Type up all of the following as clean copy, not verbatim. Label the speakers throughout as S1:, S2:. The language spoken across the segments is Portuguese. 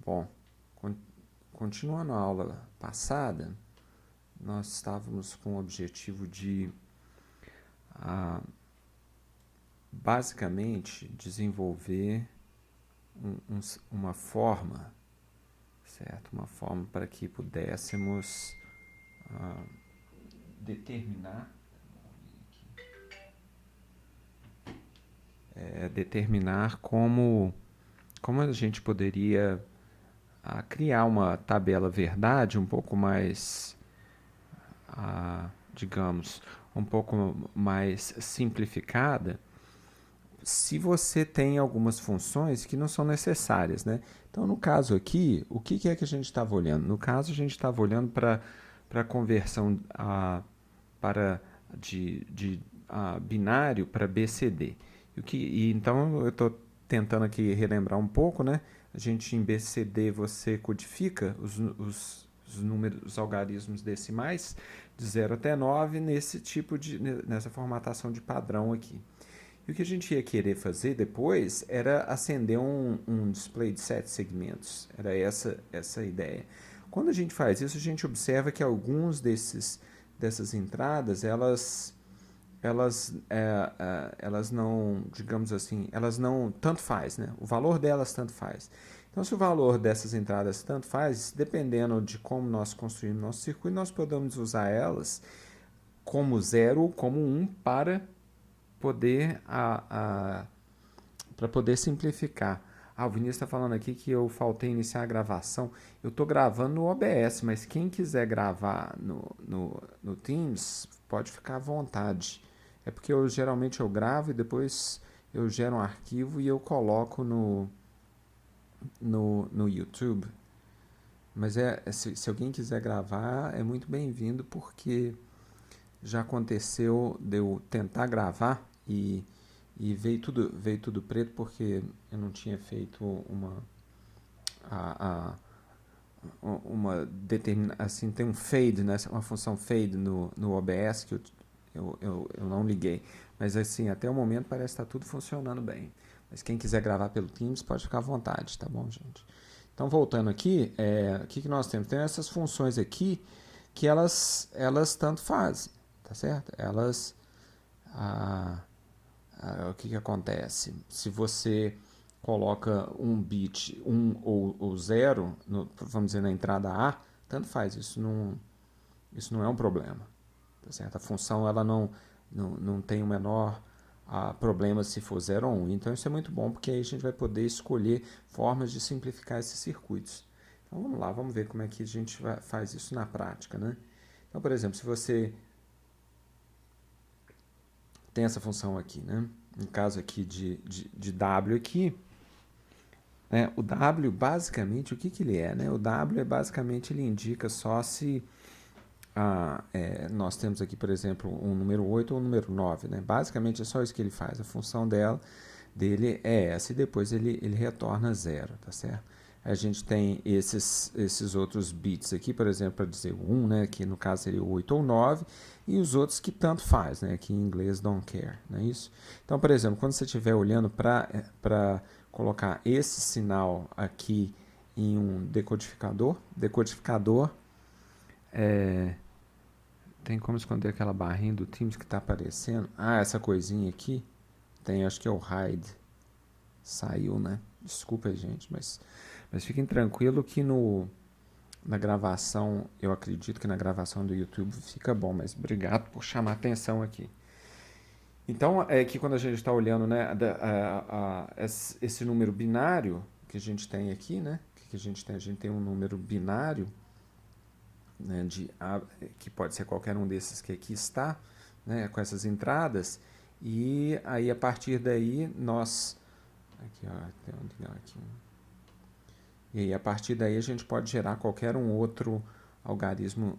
S1: Bom, con- continuando a aula passada, nós estávamos com o objetivo de, ah, basicamente, desenvolver uma forma, certo? Uma forma para que pudéssemos determinar, determinar como a gente poderia criar uma tabela verdade um pouco mais, digamos, um pouco mais simplificada, se você tem algumas funções que não são necessárias, né? Então, no caso aqui, o que é que a gente estava olhando? No caso, a gente estava olhando para a conversão para de binário para BCD. Então, eu estou tentando aqui relembrar um pouco, né? A gente em BCD você codifica os números, os algarismos decimais de 0 até 9 nessa formatação de padrão aqui. E o que a gente ia querer fazer depois era acender um display de 7 segmentos. Era essa a ideia. Quando a gente faz isso, a gente observa que alguns dessas entradas, elas não, digamos assim, elas não, tanto faz, né? O valor delas tanto faz. Então, se o valor dessas entradas tanto faz, dependendo de como nós construímos nosso circuito, nós podemos usar elas como 0 ou como 1 poder para poder simplificar. O Vinícius está falando aqui que eu faltei iniciar a gravação. Eu estou gravando no OBS, mas quem quiser gravar no Teams, pode ficar à vontade. É porque geralmente eu gravo e depois eu gero um arquivo e eu coloco no YouTube. Mas se alguém quiser gravar, é muito bem-vindo, porque já aconteceu de eu tentar gravar e veio tudo preto porque eu não tinha feito a, assim, tem um fade, né, uma função fade no OBS que eu não liguei. Mas assim, até o momento parece que está tudo funcionando bem. Mas quem quiser gravar pelo Teams pode ficar à vontade, tá bom, gente? Então, voltando aqui, o que nós temos? Tem essas funções aqui que elas tanto fazem, tá certo? Ah, o que acontece? Se você coloca um bit 1 ou 0, vamos dizer, na entrada A, tanto faz, isso não é um problema. Tá certo? A função ela não tem o menor problema se for 0 ou 1. Então isso é muito bom, porque aí a gente vai poder escolher formas de simplificar esses circuitos. Então vamos lá, vamos ver como é que a gente faz isso na prática, né? Então, por exemplo, se você tem essa função aqui, né? No caso aqui de W aqui, né? O W basicamente, o que ele é, né? O W basicamente ele indica só se nós temos aqui, por exemplo, um número 8 ou um número 9, né? Basicamente é só isso que ele faz. A função dele é essa e depois ele retorna 0, tá certo? A gente tem esses outros bits aqui, por exemplo, para dizer o 1, né, que no caso seria o 8 ou 9, e os outros que tanto faz, né, que em inglês don't care, não é isso? Então, por exemplo, quando você estiver olhando para colocar esse sinal aqui em um decodificador, tem como esconder aquela barrinha do Teams que está aparecendo? Essa coisinha aqui, tem, acho que é o hide. Saiu, né? Desculpa, gente, mas fiquem tranquilo que na gravação, eu acredito que na gravação do YouTube fica bom, mas obrigado por chamar a atenção aqui. Então, é que quando a gente está olhando, né, esse número binário que a gente tem aqui, né? Que a gente tem? A gente tem um número binário, né, que pode ser qualquer um desses que aqui está, né, com essas entradas, e aí a partir daí nós. Aqui, ó, tem um legal aqui. E aí, a partir daí a gente pode gerar qualquer um outro algarismo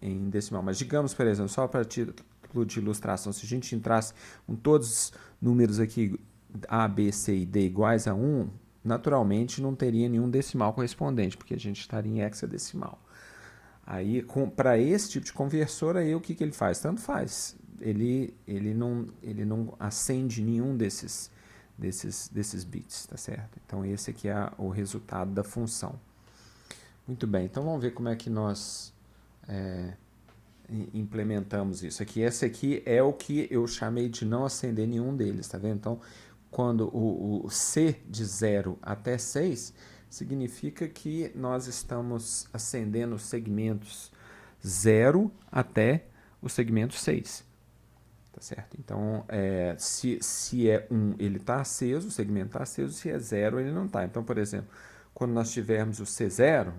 S1: em decimal. Mas digamos, por exemplo, só para título de ilustração, se a gente entrasse com todos os números aqui A, B, C e D iguais a 1, naturalmente não teria nenhum decimal correspondente, porque a gente estaria em hexadecimal. Aí, para esse tipo de conversor, aí o que ele faz? Tanto faz. Ele não acende nenhum desses bits, tá certo? Então esse aqui é o resultado da função. Muito bem, então vamos ver como é que nós implementamos isso aqui. Esse aqui é o que eu chamei de não acender nenhum deles, tá vendo? Então, quando o C de 0 até 6, significa que nós estamos acendendo os segmentos 0 até o segmento 6. Tá certo? Então, se é 1, ele está aceso, o segmento está aceso, se é 0, ele não está. Então, por exemplo, quando nós tivermos o C0,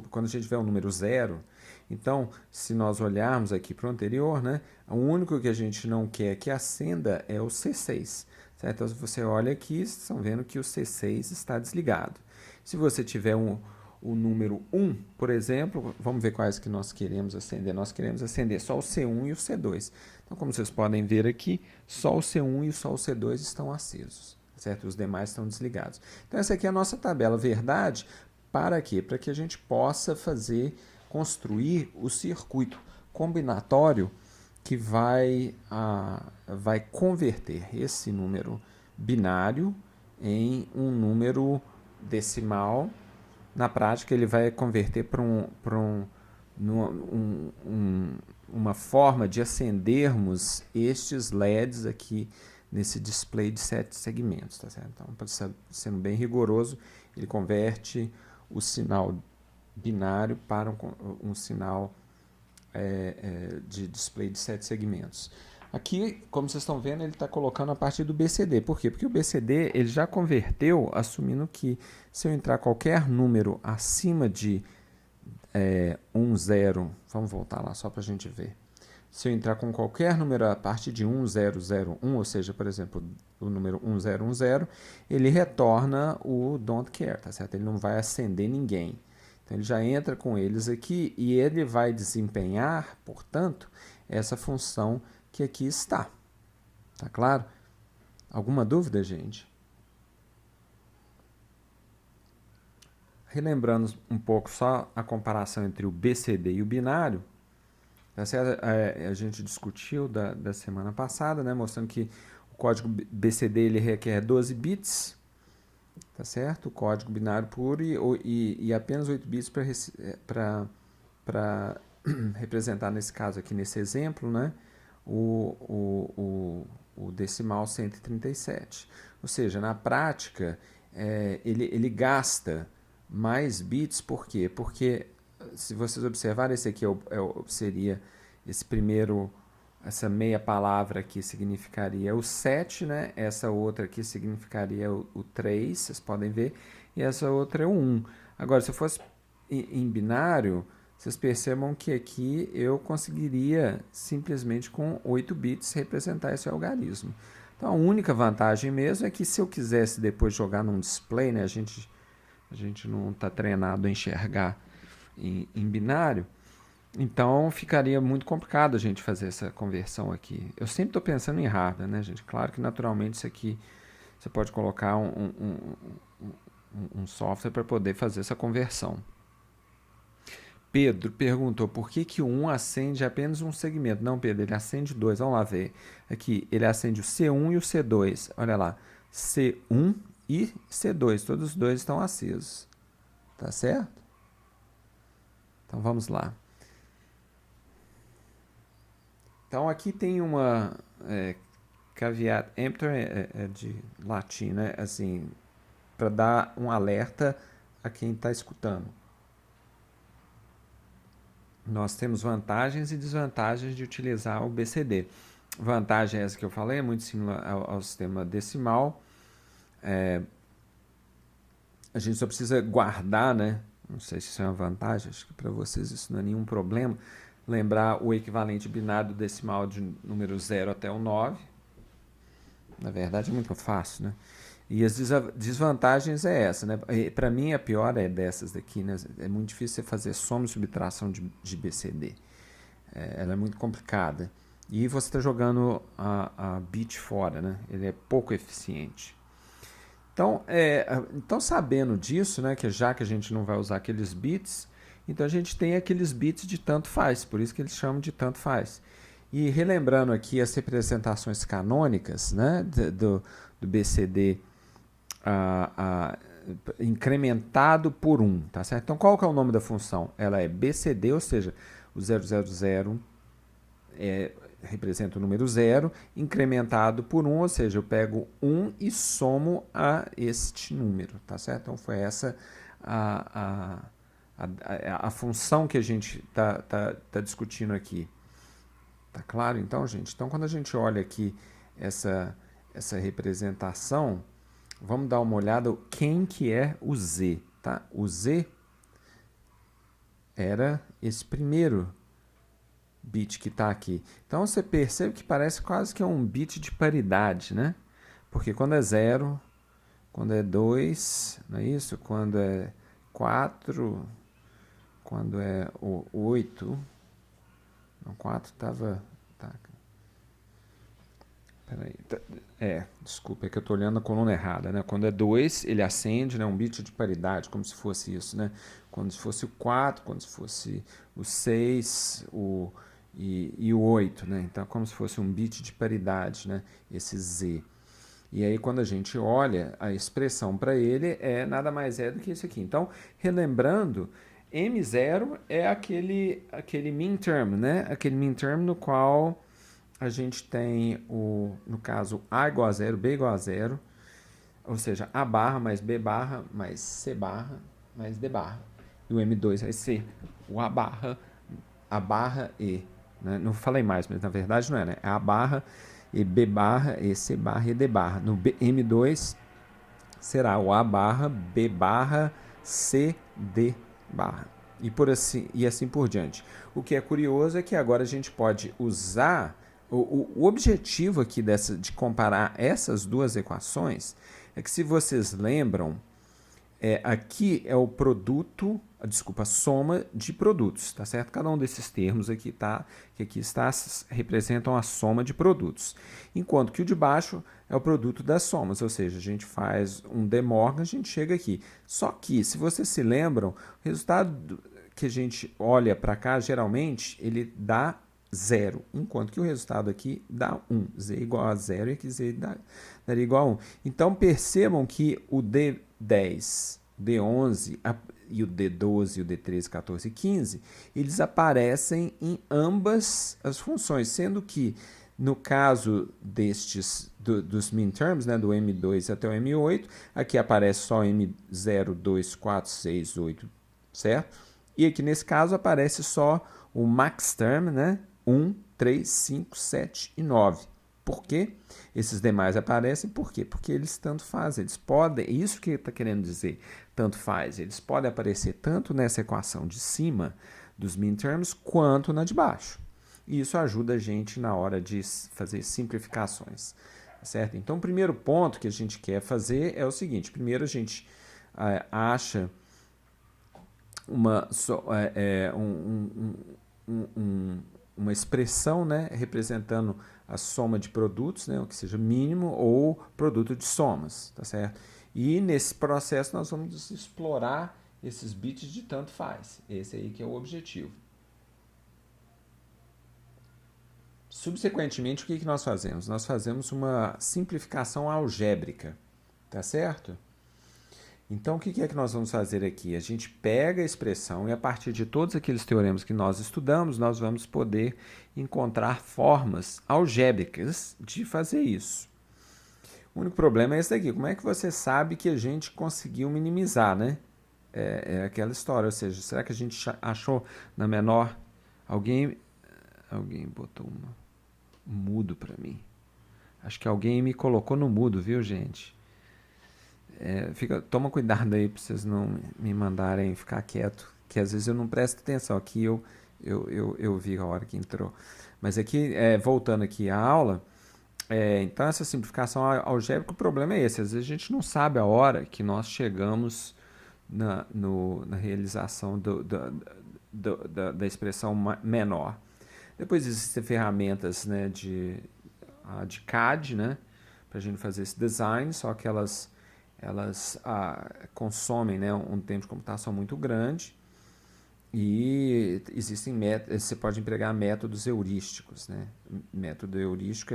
S1: quando a gente tiver o número 0, então, se nós olharmos aqui para o anterior, né, o único que a gente não quer que acenda é o C6. Certo? Então, se você olha aqui, vocês estão vendo que o C6 está desligado. Se você tiver o número 1, por exemplo, vamos ver quais que nós queremos acender. Nós queremos acender só o C1 e o C2. Então, como vocês podem ver aqui, só o C1 e só o C2 estão acesos, certo? Os demais estão desligados. Então, essa aqui é a nossa tabela verdade. Para quê? Para que a gente possa construir o circuito combinatório que vai converter esse número binário em um número decimal. Na prática, ele vai converter para uma forma de acendermos estes LEDs aqui nesse display de 7 segmentos. Tá certo? Então, sendo bem rigoroso, ele converte o sinal binário para um sinal de display de 7 segmentos. Aqui, como vocês estão vendo, ele está colocando a partir do BCD. Por quê? Porque o BCD ele já converteu, assumindo que se eu entrar qualquer número acima de 1, 0, vamos voltar lá só para a gente ver. Se eu entrar com qualquer número a partir de 1, 0, 0, 1, ou seja, por exemplo, o número 1, 0, 1, 0, ele retorna o don't care, tá certo? Ele não vai acender ninguém. Então, ele já entra com eles aqui e ele vai desempenhar, portanto, essa função que aqui está. Tá claro? Alguma dúvida, gente? Relembrando um pouco só a comparação entre o BCD e o binário, tá certo? A gente discutiu da semana passada, né, mostrando que o código BCD ele requer 12 bits, tá certo? O código binário puro e apenas 8 bits para representar, nesse caso aqui, nesse exemplo, né, o decimal 137. Ou seja, na prática, ele gasta mais bits. Por quê? Porque, se vocês observarem, esse aqui seria esse primeiro, essa meia palavra aqui significaria o 7, né? Essa outra aqui significaria o 3, vocês podem ver, e essa outra é o 1. Agora, se eu fosse em binário, vocês percebam que aqui eu conseguiria simplesmente com 8 bits representar esse algarismo. Então, a única vantagem mesmo é que se eu quisesse depois jogar num display, né, a gente não está treinado a enxergar em binário, então ficaria muito complicado a gente fazer essa conversão aqui. Eu sempre estou pensando em hardware, né, gente? Claro que naturalmente isso aqui você pode colocar um software para poder fazer essa conversão. Pedro perguntou por que o 1 acende apenas um segmento. Não, Pedro, ele acende dois. Vamos lá ver. Aqui, ele acende o C1 e o C2. Olha lá, C1 e C2, todos os dois estão acesos. Tá certo? Então, vamos lá. Então, aqui tem uma caveat emptor, de latim, né? Assim, para dar um alerta a quem está escutando. Nós temos vantagens e desvantagens de utilizar o BCD. Vantagem é essa que eu falei, é muito similar ao sistema decimal. A gente só precisa guardar, né? Não sei se isso é uma vantagem, acho que para vocês isso não é nenhum problema. Lembrar o equivalente binário do decimal de número 0 até o 9. Na verdade é muito fácil, né? E as desvantagens é essa, né? Para mim a pior é dessas daqui, né? É muito difícil você fazer soma e subtração de BCD. Ela é muito complicada. E você está jogando a bit fora, né? Ele é pouco eficiente. Então sabendo disso, né? Que já que a gente não vai usar aqueles bits, então a gente tem aqueles bits de tanto faz. Por isso que eles chamam de tanto faz. E relembrando aqui as representações canônicas, né, do BCD incrementado por 1, tá certo? Então, qual que é o nome da função? Ela é BCD, ou seja, o 000 representa o número 0, incrementado por 1, ou seja, eu pego 1 e somo a este número, tá certo? Então, foi essa a função que a gente tá discutindo aqui. Tá claro, então, gente? Então, quando a gente olha aqui essa representação, vamos dar uma olhada quem que é o Z, tá? O Z era esse primeiro bit que está aqui. Então, você percebe que parece quase que é um bit de paridade, né? Porque quando é 0, quando é 2, não é isso? Quando é 4, quando é 8... Não, 4 estava... Tá. Peraí. Desculpa, é que eu estou olhando a coluna errada, né? Quando é 2, ele acende, né? Um bit de paridade, como se fosse isso, né? Quando se fosse o 4, quando se fosse o 6, e o 8, né? Então, como se fosse um bit de paridade, né? Esse Z. E aí, quando a gente olha, a expressão para ele é nada mais do que isso aqui. Então, relembrando, M0 é aquele min term, né? Aquele min term no qual a gente tem, no caso, A igual a 0, B igual a 0, ou seja, A barra mais B barra mais C barra mais D barra. E o M2 vai ser o A barra E. Né? Não falei mais, mas na verdade não é, né? É A barra e B barra e C barra e D barra. No M2 será o A barra, B barra, C, D barra. E assim por diante. O que é curioso é que agora a gente pode usar o objetivo aqui de comparar essas duas equações é que, se vocês lembram, aqui é o produto, desculpa, a soma de produtos, tá certo? Cada um desses termos aqui representam a soma de produtos. Enquanto que o de baixo é o produto das somas, ou seja, a gente faz um De Morgan, a gente chega aqui. Só que, se vocês se lembram, o resultado que a gente olha para cá, geralmente, ele dá 0, enquanto que o resultado aqui dá 1. Z igual a 0 e aqui Z daria igual a 1. Então, percebam que o D10, D11 e o D12, o D13, 14 e 15, eles aparecem em ambas as funções, sendo que, no caso dos minterms, né, do M2 até o M8, aqui aparece só M0, 2, 4, 6, 8, certo? E aqui nesse caso aparece só o max term, né? 1, 3, 5, 7 e 9. Por quê? Esses demais aparecem por quê? Porque eles tanto fazem, eles podem, isso que está querendo dizer, tanto faz, eles podem aparecer tanto nessa equação de cima dos minterms quanto na de baixo. E isso ajuda a gente na hora de fazer simplificações, certo? Então, o primeiro ponto que a gente quer fazer é o seguinte: primeiro a gente acha uma expressão, né, representando a soma de produtos, né, o que seja mínimo, ou produto de somas, tá certo? E nesse processo nós vamos explorar esses bits de tanto faz. Esse aí que é o objetivo. Subsequentemente, o que nós fazemos? Nós fazemos uma simplificação algébrica, tá certo? Então, o que é que nós vamos fazer aqui? A gente pega a expressão e, a partir de todos aqueles teoremas que nós estudamos, nós vamos poder encontrar formas algébricas de fazer isso. O único problema é esse daqui. Como é que você sabe que a gente conseguiu minimizar, né? É aquela história, ou seja, será que a gente achou na menor... Alguém botou um mudo para mim. Acho que alguém me colocou no mudo, viu, gente? Toma cuidado aí para vocês não me mandarem ficar quieto, que às vezes eu não presto atenção. Aqui eu vi a hora que entrou. Mas aqui, voltando aqui à aula, então essa simplificação algébrica, o problema é esse. Às vezes a gente não sabe a hora que nós chegamos na realização da expressão menor. Depois existem ferramentas, né, de CAD, né, para a gente fazer esse design, só que elas consomem, né, um tempo de computação muito grande. E existem métodos, você pode empregar métodos heurísticos, né? Método heurístico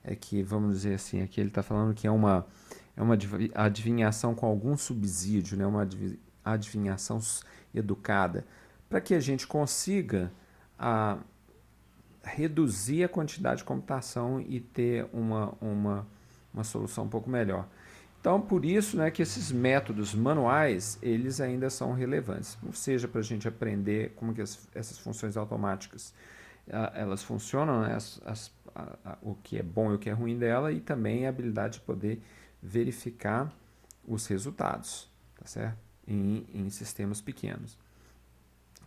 S1: é que, vamos dizer assim, aqui ele está falando que é uma adivinhação com algum subsídio, né? Uma adivinhação educada, para que a gente consiga reduzir a quantidade de computação e ter uma solução um pouco melhor. Então, por isso, né, que esses métodos manuais, eles ainda são relevantes. Ou seja, para a gente aprender como que essas funções automáticas elas funcionam, né, o que é bom e o que é ruim dela, e também a habilidade de poder verificar os resultados, tá certo? Em sistemas pequenos.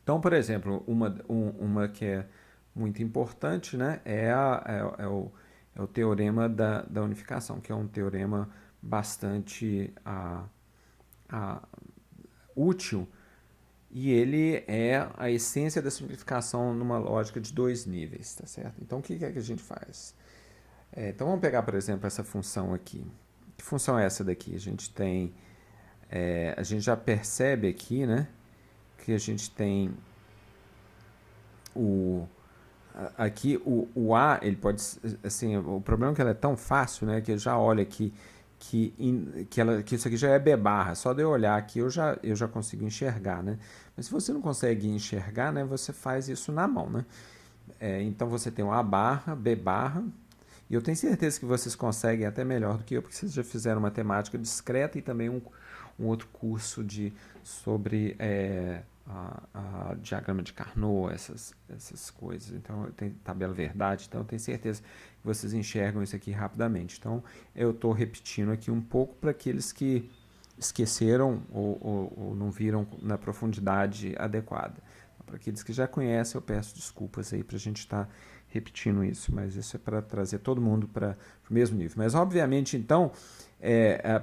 S1: Então, por exemplo, uma que é muito importante, né, é o teorema da unificação, que é um teorema bastante útil, e ele é a essência da simplificação numa lógica de dois níveis, tá certo? Então, o que é que a gente faz? Então, vamos pegar, por exemplo, essa função aqui. Que função é essa daqui? A gente tem, a gente já percebe aqui, né, que a gente tem aqui o A, ele pode, assim, o problema é que ela é tão fácil, né, que eu já olho aqui que isso aqui já é B barra, só de eu olhar aqui eu já consigo enxergar, né? Mas se você não consegue enxergar, né, você faz isso na mão, né? Então você tem o A barra, B barra, e eu tenho certeza que vocês conseguem até melhor do que eu, porque vocês já fizeram matemática discreta e também um outro curso sobre diagrama de Carnot, essas coisas. Então, tem tabela verdade, então eu tenho certeza que vocês enxergam isso aqui rapidamente. Então, eu estou repetindo aqui um pouco para aqueles que esqueceram ou não viram na profundidade adequada. Para aqueles que já conhecem, eu peço desculpas aí para a gente estar repetindo isso, mas isso é para trazer todo mundo para o mesmo nível. Mas, obviamente, então,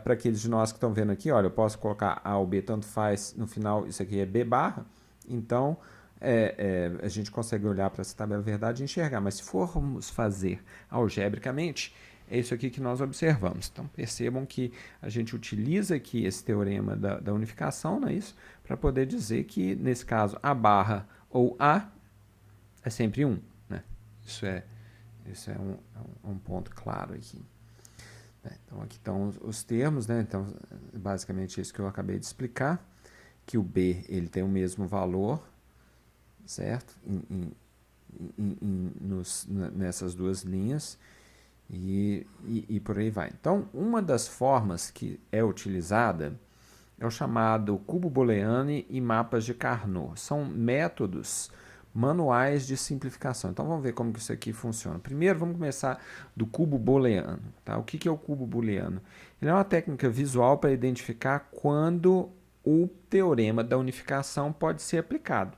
S1: para aqueles de nós que estão vendo aqui, olha, eu posso colocar A ou B, tanto faz, no final isso aqui é B barra, então a gente consegue olhar para essa tabela verdade e enxergar, mas se formos fazer algebricamente, é isso aqui que nós observamos. Então, percebam que a gente utiliza aqui esse teorema da unificação, não é isso? Para poder dizer que, nesse caso, A barra ou A é sempre 1. Né? Isso é um ponto claro aqui. Então, aqui estão os termos, né? Então, basicamente isso que eu acabei de explicar, que o B ele tem o mesmo valor, certo? Nessas duas linhas, e por aí vai. Então, uma das formas que é utilizada é o chamado cubo booleano e mapas de Carnot. São métodos manuais de simplificação. Então vamos ver como que isso aqui funciona. Primeiro vamos começar do cubo booleano. Tá? O que é o cubo booleano? Ele é uma técnica visual para identificar quando o teorema da unificação pode ser aplicado.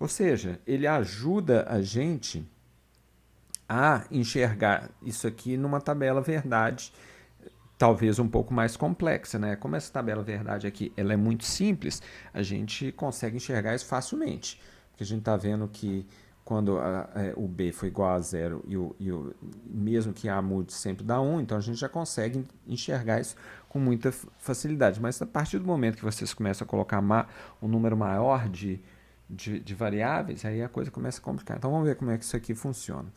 S1: Ou seja, ele ajuda a gente a enxergar isso aqui numa tabela verdade, talvez um pouco mais complexa, né? Como essa tabela verdade aqui ela é muito simples, a gente consegue enxergar isso facilmente. Porque a gente está vendo que quando o B foi igual a zero mesmo que A mude sempre dá 1, então a gente já consegue enxergar isso com muita facilidade. Mas a partir do momento que vocês começam a colocar um número maior de variáveis, aí a coisa começa a complicar. Então vamos ver como é que isso aqui funciona.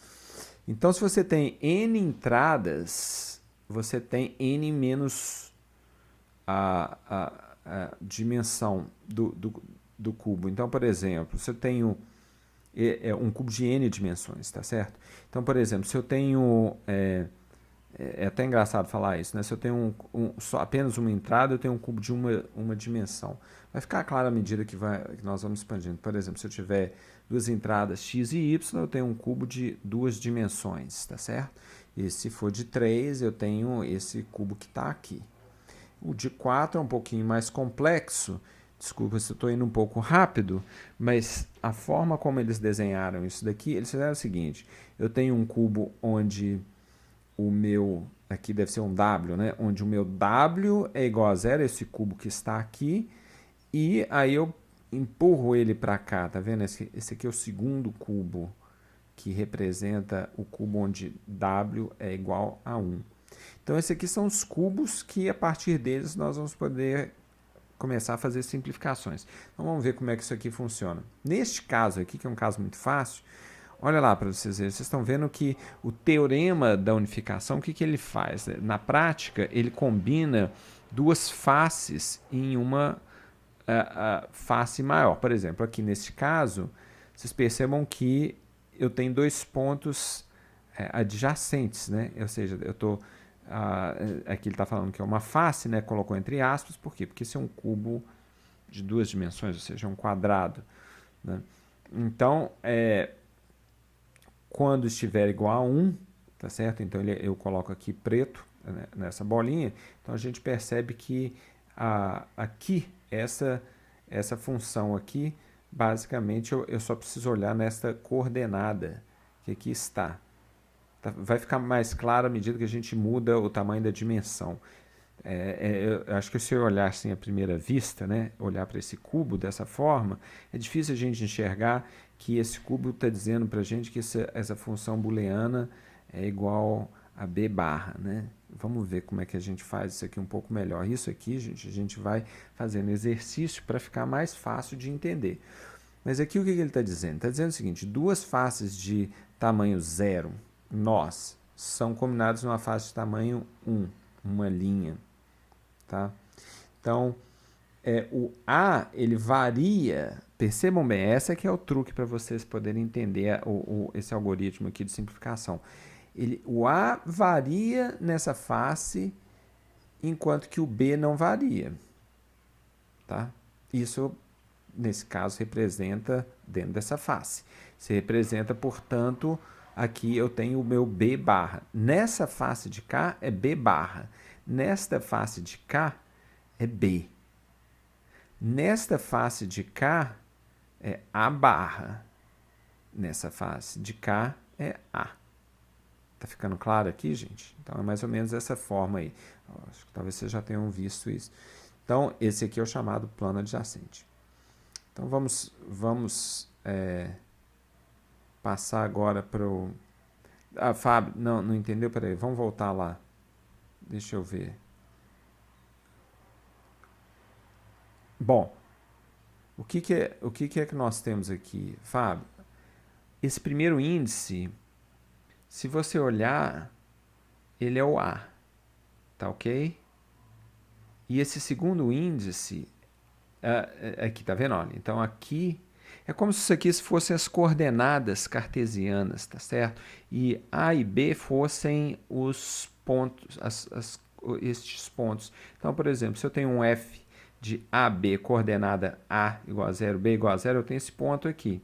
S1: Então se você tem N entradas, você tem N menos a dimensão do cubo. Então, por exemplo, se eu tenho um cubo de N dimensões, tá certo? Então, por exemplo, se eu tenho... É até engraçado falar isso, né? Se eu tenho só apenas uma entrada, eu tenho um cubo de uma dimensão. Vai ficar claro à medida que nós vamos expandindo. Por exemplo, se eu tiver duas entradas x e y, eu tenho um cubo de duas dimensões, tá certo? E se for de 3, eu tenho esse cubo que está aqui. O de 4 é um pouquinho mais complexo. Desculpa se eu estou indo um pouco rápido, mas a forma como eles desenharam isso daqui, eles fizeram o seguinte. Eu tenho um cubo onde o meu, aqui deve ser um W, né? Onde o meu W é igual a zero, esse cubo que está aqui, e aí eu empurro ele para cá, tá vendo? Esse aqui é o segundo cubo, que representa o cubo onde W é igual a 1. Então, esses aqui são os cubos que, a partir deles, nós vamos poder começar a fazer simplificações. Então vamos ver como é que isso aqui funciona. Neste caso aqui, que é um caso muito fácil, olha lá para vocês verem, vocês estão vendo que o teorema da unificação, o que, que ele faz? Na prática, ele combina duas faces em uma face maior. Por exemplo, aqui neste caso, vocês percebam que eu tenho dois pontos adjacentes, né? Ou seja, eu estou... aqui ele está falando que é uma face, né? Colocou entre aspas, por quê? Porque esse é um cubo de duas dimensões, ou seja, um quadrado, né? Então, quando estiver igual a 1, tá certo? Então eu coloco aqui preto, né, nessa bolinha, então a gente percebe que aqui, essa função aqui, basicamente eu só preciso olhar nesta coordenada que aqui está. Vai ficar mais claro à medida que a gente muda o tamanho da dimensão. Eu acho que se eu olhar assim à primeira vista, né, olhar para esse cubo dessa forma, é difícil a gente enxergar que esse cubo está dizendo para a gente que essa função booleana é igual a b barra, né? Vamos ver como é que a gente faz isso aqui um pouco melhor. Isso aqui, gente, a gente vai fazendo exercício para ficar mais fácil de entender. Mas aqui o que ele está dizendo? Está dizendo o seguinte, duas faces de tamanho 0, nós, são combinadas numa face de tamanho 1, uma linha. Tá? Então, o A, ele varia, percebam bem, essa que é o truque para vocês poderem entender esse algoritmo aqui de simplificação. O A varia nessa face, enquanto que o B não varia. Tá? Isso, nesse caso, representa dentro dessa face. Se representa, portanto, aqui eu tenho o meu B barra. Nessa face de cá é B barra. Nesta face de cá é B. Nesta face de cá é A barra. Nessa face de cá é A. Tá ficando claro aqui, gente? Então é mais ou menos essa forma aí. Acho que talvez vocês já tenham visto isso. Então, esse aqui é o chamado plano adjacente. Então vamos passar agora para o... Fábio, não entendeu? Peraí, vamos voltar lá. Deixa eu ver. Bom, o que é que nós temos aqui, Fábio? Esse primeiro índice, se você olhar, ele é o A, tá ok? E esse segundo índice, aqui, tá vendo? Olha, então aqui é como se isso aqui fossem as coordenadas cartesianas, tá certo? E A e B fossem os pontos, estes pontos. Então, por exemplo, se eu tenho um F de AB, coordenada A igual a 0, B igual a 0, eu tenho esse ponto aqui.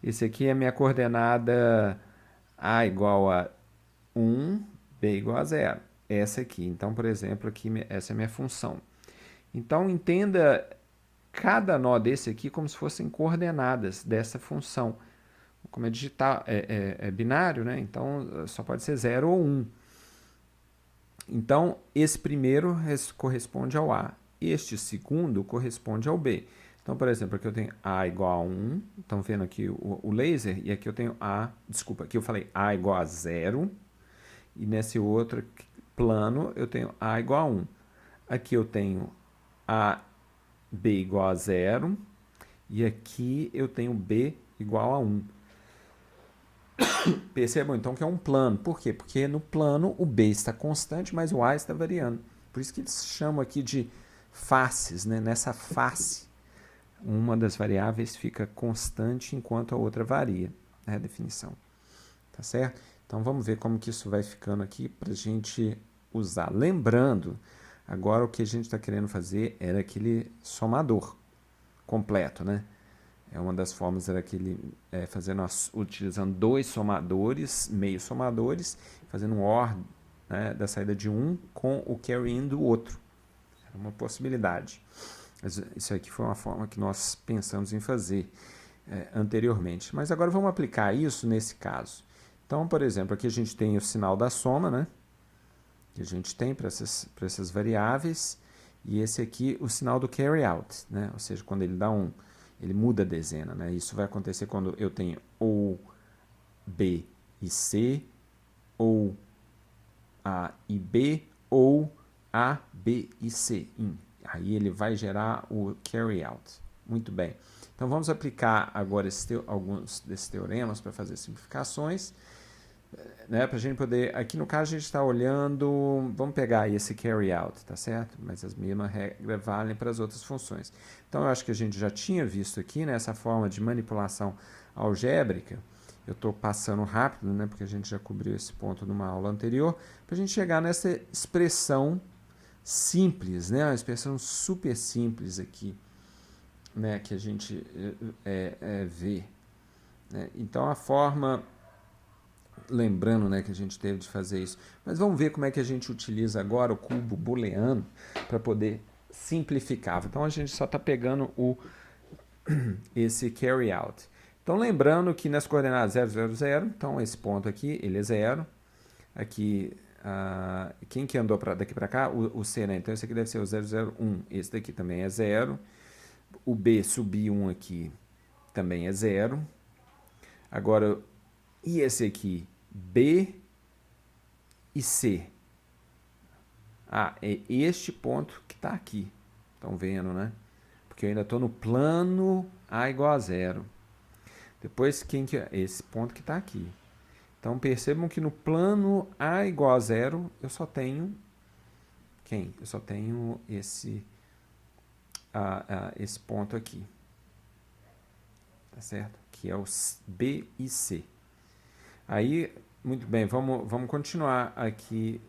S1: Esse aqui é a minha coordenada A igual a 1, B igual a 0. Essa aqui. Então, por exemplo, aqui essa é a minha função. Então, entenda cada nó desse aqui como se fossem coordenadas dessa função. Como é digital, é binário, né? Então só pode ser 0 ou 1. Então, esse primeiro corresponde ao A. Este segundo corresponde ao B. Então, por exemplo, aqui eu tenho A igual a 1. Estão vendo aqui o laser? E aqui eu tenho A... Desculpa, aqui eu falei A igual a 0. E nesse outro plano eu tenho A igual a 1. Aqui eu tenho A B igual a 0, e aqui eu tenho B igual a 1. Percebam então que é um plano. Por quê? Porque no plano o B está constante, mas o A está variando. Por isso que eles chamam aqui de faces, né? Nessa face, uma das variáveis fica constante enquanto a outra varia, né? A definição. Tá certo? Então vamos ver como que isso vai ficando aqui para a gente usar. Lembrando, agora o que a gente está querendo fazer era aquele somador completo, né? Uma das formas era aquele, utilizando dois somadores, meio somadores, fazendo um OR, né, da saída de um com o carry in do outro. Era uma possibilidade. Mas isso aqui foi uma forma que nós pensamos em fazer anteriormente. Mas agora vamos aplicar isso nesse caso. Então, por exemplo, aqui a gente tem o sinal da soma, né? Que a gente tem para essas variáveis, e esse aqui o sinal do carry out, né? Ou seja, quando ele dá ele muda a dezena, né? Isso vai acontecer quando eu tenho ou B e C, ou A e B, ou A, B e C. Aí ele vai gerar o carry out. Muito bem. Então vamos aplicar agora alguns desses teoremas para fazer simplificações, né, para a gente poder, aqui no caso a gente está olhando, vamos pegar aí esse carry out, tá certo? Mas as mesmas regras valem para as outras funções. Então eu acho que a gente já tinha visto aqui, né, essa forma de manipulação algébrica. Eu estou passando rápido, né, porque a gente já cobriu esse ponto numa aula anterior, para a gente chegar nessa expressão simples, né, uma expressão super simples aqui, né, que a gente vê. Né? Então a forma, lembrando, né, que a gente teve de fazer isso, mas vamos ver como é que a gente utiliza agora o cubo booleano para poder simplificar. Então a gente só está pegando esse carry out. Então lembrando que nas coordenadas 0, 0, 0, então esse ponto aqui, ele é 0. Aqui, quem que andou daqui para cá? O C, né? Então esse aqui deve ser o 0, 0, 1. Esse daqui também é 0. O B subir 1 aqui também é 0. Agora, e esse aqui? B e C. É este ponto que está aqui. Estão vendo, né? Porque eu ainda estou no plano A igual a 0. Depois, quem que é? Esse ponto que está aqui. Então, percebam que no plano A igual a 0, eu só tenho quem? Eu só tenho esse ponto aqui. Tá certo? Que é o B e C. Aí, muito bem, vamos continuar aqui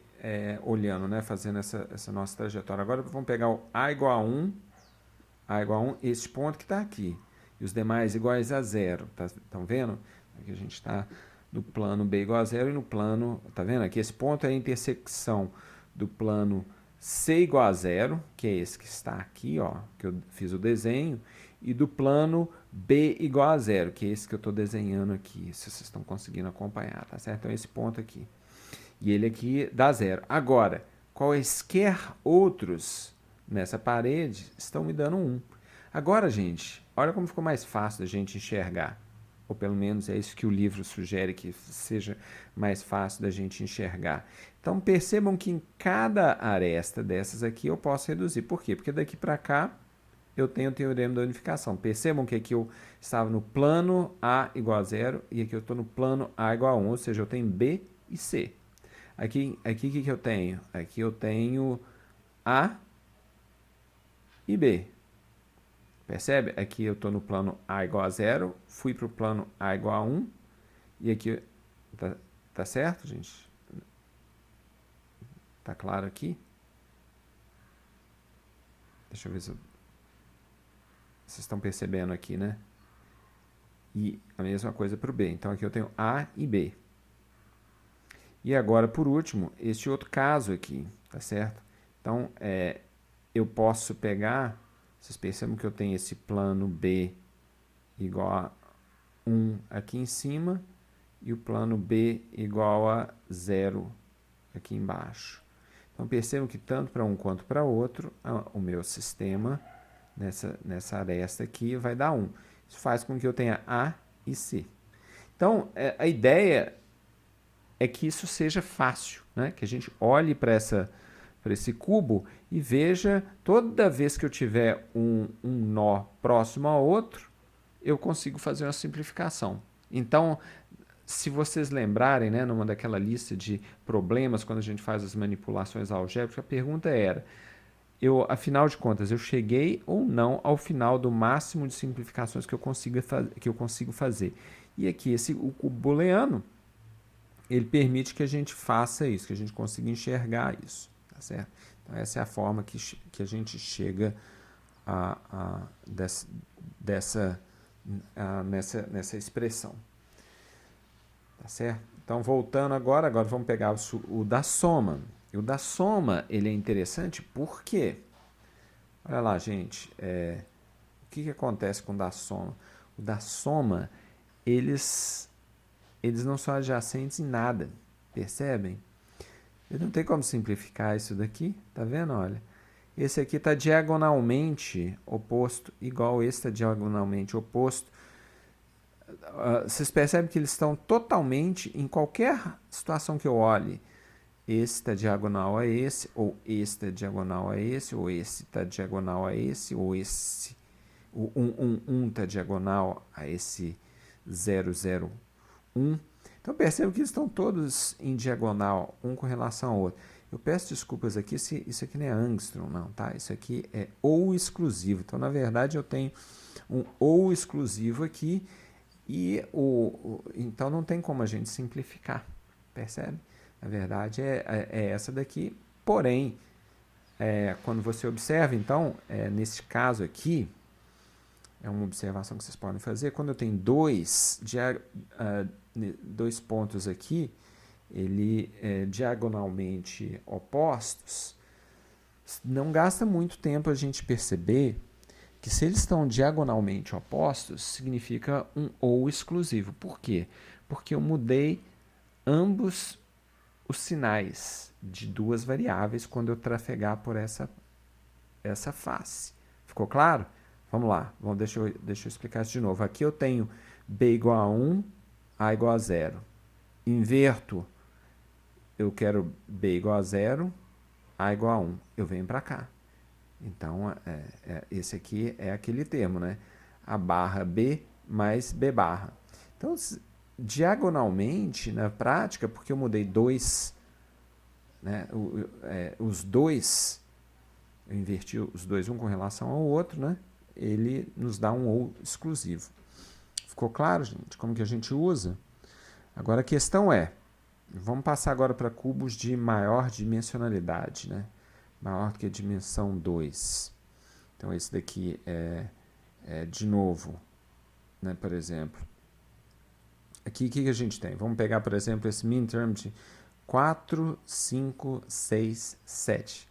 S1: olhando, né? Fazendo essa nossa trajetória. Agora, vamos pegar o A igual a 1, este ponto que está aqui. E os demais iguais a 0. Estão vendo? Aqui a gente está no plano B igual a 0 e no plano... Tá vendo? Aqui esse ponto é a intersecção do plano C igual a 0, que é esse que está aqui, ó, que eu fiz o desenho, e do plano B igual a 0, que é esse que eu estou desenhando aqui, se vocês estão conseguindo acompanhar, tá certo? Então, esse ponto aqui. E ele aqui dá 0. Agora, quaisquer outros nessa parede estão me dando 1. Agora, gente, olha como ficou mais fácil da gente enxergar. Ou pelo menos é isso que o livro sugere, que seja mais fácil da gente enxergar. Então, percebam que em cada aresta dessas aqui eu posso reduzir. Por quê? Porque daqui para cá eu tenho o teorema da unificação. Percebam que aqui eu estava no plano A igual a 0 e aqui eu estou no plano A igual a 1, ou seja, eu tenho B e C. Aqui o que eu tenho? Aqui eu tenho A e B. Percebe? Aqui eu estou no plano A igual a 0, fui para o plano A igual a 1, e aqui, tá certo, gente? Tá claro aqui? Deixa eu ver se vocês estão percebendo aqui, né? E a mesma coisa para o B. Então aqui eu tenho A e B. E agora, por último, este outro caso aqui, tá certo? Então, eu posso pegar, vocês percebem que eu tenho esse plano B igual a 1 aqui em cima e o plano B igual a 0 aqui embaixo. Então, percebam que tanto para um quanto para outro, o meu sistema, nessa aresta aqui, vai dar 1. Isso faz com que eu tenha A e C. Então, a ideia é que isso seja fácil, né? Que a gente olhe para esse cubo e veja, toda vez que eu tiver um nó próximo ao outro, eu consigo fazer uma simplificação. Então, se vocês lembrarem, né, numa daquela lista de problemas, quando a gente faz as manipulações algébricas, a pergunta era, afinal de contas, eu cheguei ou não ao final do máximo de simplificações que eu consigo fazer. E aqui, o cubo booleano, ele permite que a gente faça isso, que a gente consiga enxergar isso, tá certo? Então, essa é a forma que a gente chega nessa expressão, tá certo? Então, voltando agora vamos pegar o da soma. E o da soma, ele é interessante porque, olha lá, gente, o que acontece com o da soma? O da soma, eles não são adjacentes em nada, percebem? Eu não tem como simplificar isso daqui, tá vendo? Olha, esse aqui está diagonalmente oposto, igual esse está diagonalmente oposto. Vocês percebem que eles estão totalmente, em qualquer situação que eu olhe, esse está diagonal a esse, ou esse está diagonal a esse, ou esse está diagonal a esse, ou esse, o 1 está diagonal a esse 001. Então perceba que eles estão todos em diagonal, um com relação ao outro. Eu peço desculpas aqui se isso aqui não é angstrom, não, tá? Isso aqui é ou exclusivo. Então, na verdade, eu tenho um ou exclusivo aqui e então não tem como a gente simplificar, percebe? Na verdade, é essa daqui. Porém, quando você observa, então, nesse caso aqui, é uma observação que vocês podem fazer, quando eu tenho dois pontos aqui, ele diagonalmente opostos, não gasta muito tempo a gente perceber que se eles estão diagonalmente opostos, significa um ou exclusivo. Por quê? Porque eu mudei ambos os sinais de duas variáveis quando eu trafegar por essa face. Ficou claro? Vamos lá, deixa eu explicar isso de novo. Aqui eu tenho b igual a 1, a igual a 0. Inverto, eu quero b igual a 0, a igual a 1. Eu venho para cá. Então, esse aqui é aquele termo, né? A barra b mais b barra. Então, diagonalmente, na prática, porque eu mudei dois, né? Os dois, eu inverti os dois um com relação ao outro, né? Ele nos dá um ou exclusivo. Ficou claro, gente? Como que a gente usa? Agora a questão vamos passar agora para cubos de maior dimensionalidade, né? Maior do que a dimensão 2. Então esse daqui de novo, né? Por exemplo, aqui o que a gente tem? Vamos pegar, por exemplo, esse min-term de 4, 5, 6, 7.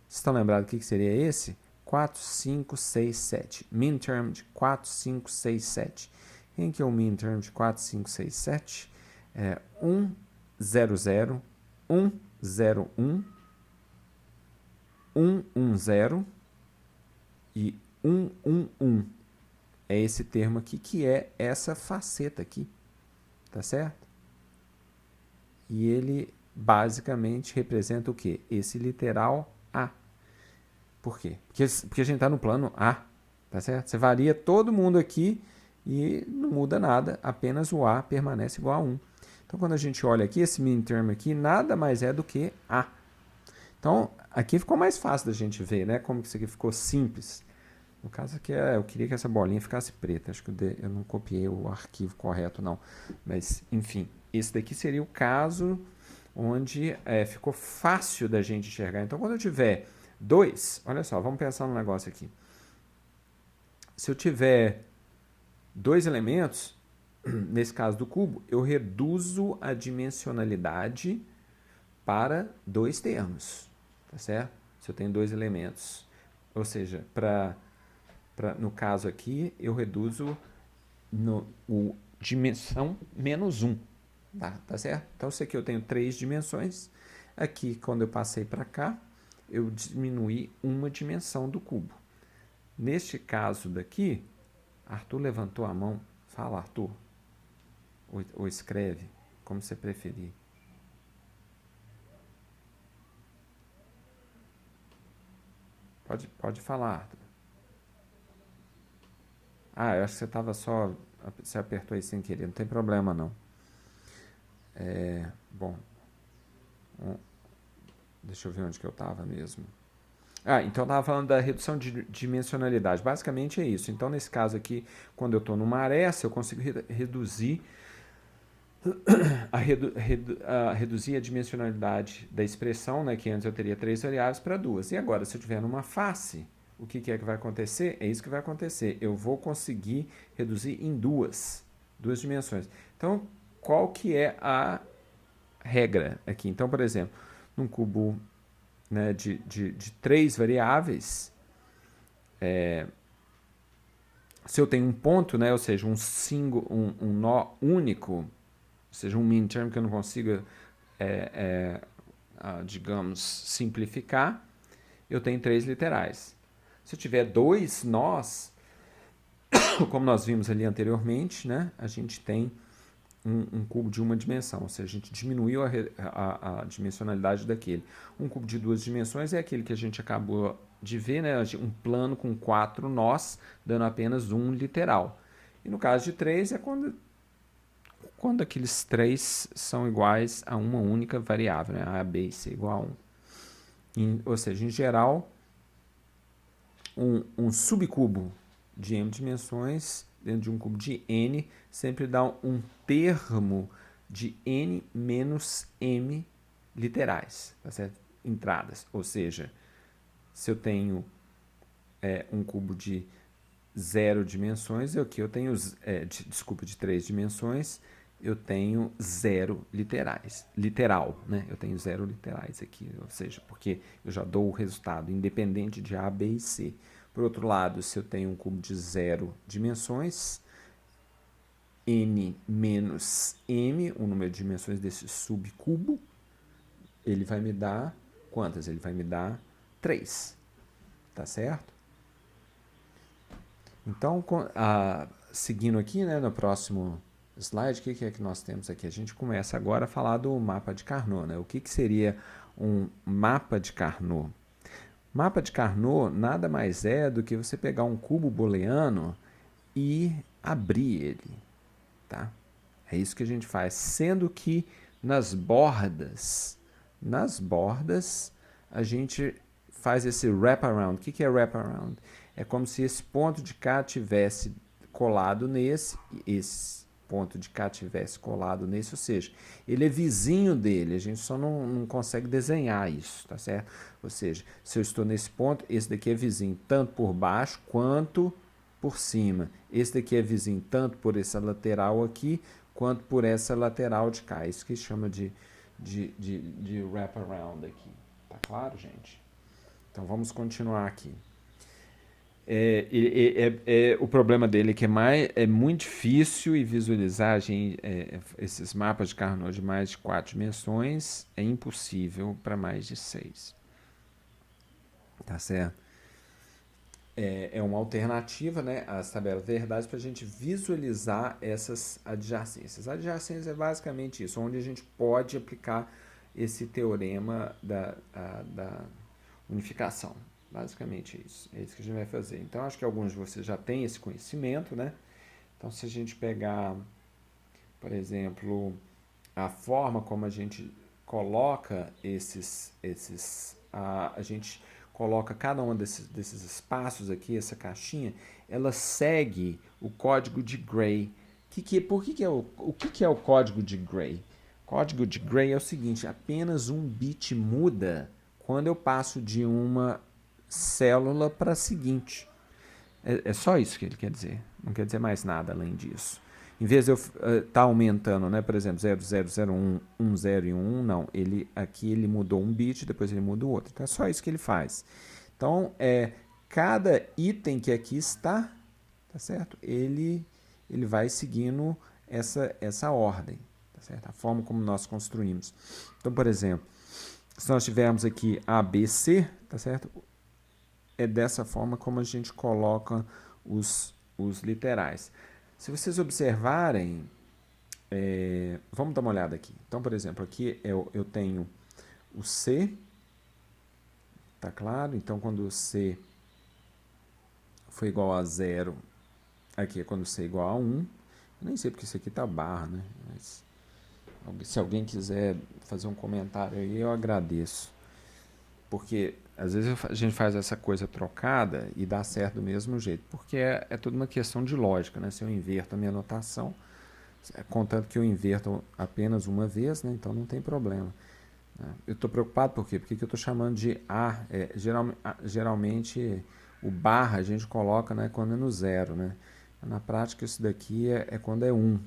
S1: Vocês estão lembrados do que seria esse? 4, 5, 6, 7. Min-term de 4, 5, 6, 7. Quem que é o min-term de 4, 5, 6, 7? 1, 0, 0, 1, 0, 1, 1, 1, 0 e 1, 1, 1. É esse termo aqui que é essa faceta aqui. Tá certo? E ele basicamente representa o quê? Esse literal A. Por quê? Porque a gente está no plano A, tá certo? Você varia todo mundo aqui e não muda nada, apenas o A permanece igual a 1. Então, quando a gente olha aqui, esse min-term aqui nada mais é do que A. Então, aqui ficou mais fácil da gente ver, né? Como que isso aqui ficou simples. No caso aqui, eu queria que essa bolinha ficasse preta. Acho que eu não copiei o arquivo correto, não. Mas, enfim, esse daqui seria o caso onde ficou fácil da gente enxergar. Então, quando eu tiver 2, olha só, vamos pensar num negócio aqui. Se eu tiver 2 elementos, nesse caso do cubo, eu reduzo a dimensionalidade para 2 termos, tá certo? Se eu tenho 2 elementos. Ou seja, no caso aqui, eu reduzo o dimensão menos 1, tá certo? Então, isso aqui eu tenho 3 dimensões. Aqui, quando eu passei para cá, eu diminuí uma dimensão do cubo. Neste caso daqui, Arthur levantou a mão. Fala, Arthur. Ou escreve, como você preferir. Pode falar, Arthur. Eu acho que você estava só... Você apertou aí sem querer, não tem problema não. Bom. Deixa eu ver onde que eu estava mesmo. Então eu estava falando da redução de dimensionalidade. Basicamente é isso. Então, nesse caso aqui, quando eu estou numa aresta, eu consigo reduzir a dimensionalidade da expressão, né, que antes eu teria 3 variáveis, para 2. E agora, se eu tiver numa face, o que é que vai acontecer? É isso que vai acontecer. Eu vou conseguir reduzir em duas dimensões. Então, qual que é a regra aqui? Então, por exemplo, num cubo, né, de 3 variáveis, se eu tenho um ponto, né, ou seja, um nó único, ou seja, um min-term que eu não consigo, digamos, simplificar, eu tenho 3 literais. Se eu tiver 2 nós, como nós vimos ali anteriormente, né, a gente tem um cubo de uma dimensão, ou seja, a gente diminuiu a dimensionalidade daquele. Um cubo de duas dimensões é aquele que a gente acabou de ver, né? Um plano com 4 nós, dando apenas um literal. E no caso de 3 é quando aqueles 3 são iguais a uma única variável, né? A, B e C igual a 1. Ou seja, em geral, um subcubo de m dimensões dentro de um cubo de n sempre dá um termo de n menos m literais, tá certo? Entradas. Ou seja, se eu tenho um cubo de 0 dimensões, aqui eu tenho, de 3 dimensões, eu tenho 0 literais. Literal, né? Eu tenho 0 literais aqui, ou seja, porque eu já dou o resultado independente de A, B e C. Por outro lado, se eu tenho um cubo de 0 dimensões, n menos m, o número de dimensões desse subcubo, ele vai me dar quantas? Ele vai me dar 3, tá certo? Então, seguindo aqui, né, no próximo slide, o que é que nós temos aqui? A gente começa agora a falar do mapa de Carnot, né? O que seria um mapa de Carnot? Mapa de Carnot nada mais é do que você pegar um cubo booleano e abrir ele, tá? É isso que a gente faz, sendo que nas bordas, a gente faz esse wraparound. O que é wraparound? É como se esse ponto de cá tivesse colado nesse, esse ponto de cá tivesse colado nesse, ou seja, ele é vizinho dele, a gente só não consegue desenhar isso, tá certo? Ou seja, se eu estou nesse ponto, esse daqui é vizinho tanto por baixo quanto por cima. Esse daqui é vizinho tanto por essa lateral aqui, quanto por essa lateral de cá. Isso que chama de wraparound aqui. Tá claro, gente? Então vamos continuar aqui. O problema dele é que é muito difícil e visualizar esses mapas de Carnot de mais de 4 dimensões é impossível para mais de 6. Tá certo? É uma alternativa, né, às tabelas verdades para a gente visualizar essas adjacências. Adjacências é basicamente isso, onde a gente pode aplicar esse teorema da unificação. Basicamente isso. É isso que a gente vai fazer. Então, acho que alguns de vocês já têm esse conhecimento, né? Então, se a gente pegar, por exemplo, a forma como a gente coloca a gente coloca cada um desses espaços aqui, essa caixinha, ela segue o código de Gray. O que é o código de Gray? O código de Gray é o seguinte, apenas um bit muda quando eu passo de uma célula para a seguinte. É só isso que ele quer dizer. Não quer dizer mais nada além disso. Em vez de eu estar aumentando, né, por exemplo, 0001, 10 e 1, não. Aqui ele mudou um bit, depois ele muda o outro. Então é só isso que ele faz. Então, cada item que aqui está, tá certo? Ele vai seguindo essa ordem, tá certo? A forma como nós construímos. Então, por exemplo, se nós tivermos aqui A, B, C, tá certo? É dessa forma como a gente coloca os literais. Se vocês observarem, vamos dar uma olhada aqui. Então, por exemplo, aqui eu tenho o C, tá claro? Então, quando o C for igual a 0, aqui é quando o C é igual a 1. Eu nem sei porque isso aqui tá barra, né? Mas, se alguém quiser fazer um comentário aí, eu agradeço. Porque às vezes a gente faz essa coisa trocada e dá certo do mesmo jeito, porque é tudo uma questão de lógica, né? Se eu inverto a minha notação, contanto que eu inverto apenas uma vez, né? Então não tem problema. Eu estou preocupado por quê? Porque eu estou chamando de A. Geralmente o barra a gente coloca, né, quando é no 0, né? Na prática isso daqui é quando é 1,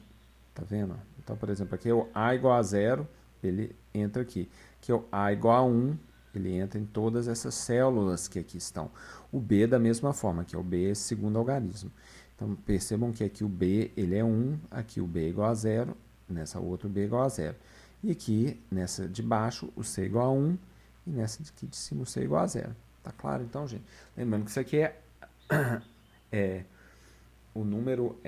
S1: tá vendo? Então, por exemplo, aqui é o A igual a 0, ele entra aqui. Aqui é o A igual a 1, ele entra em todas essas células que aqui estão. O B da mesma forma, que é o B é segundo algarismo. Então percebam que aqui o B ele é 1, aqui o B é igual a 0, nessa outra o B é igual a 0. E aqui, nessa de baixo, o C é igual a 1, e nessa aqui de cima o C é igual a 0. Tá claro então, gente? Lembrando que isso aqui o número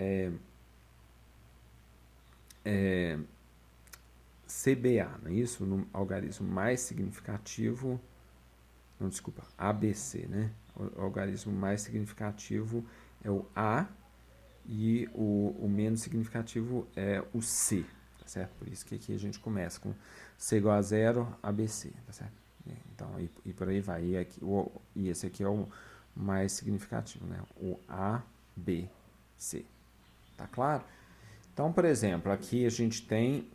S1: CBA, não é isso? No algarismo mais significativo, não, desculpa, ABC, né? O algarismo mais significativo é o A e o menos significativo é o C, tá certo? Por isso que aqui a gente começa com C igual a 0, ABC, tá certo? Então, e por aí vai. E esse aqui é o mais significativo, né? O A, B, C. Tá claro? Então, por exemplo, aqui a gente tem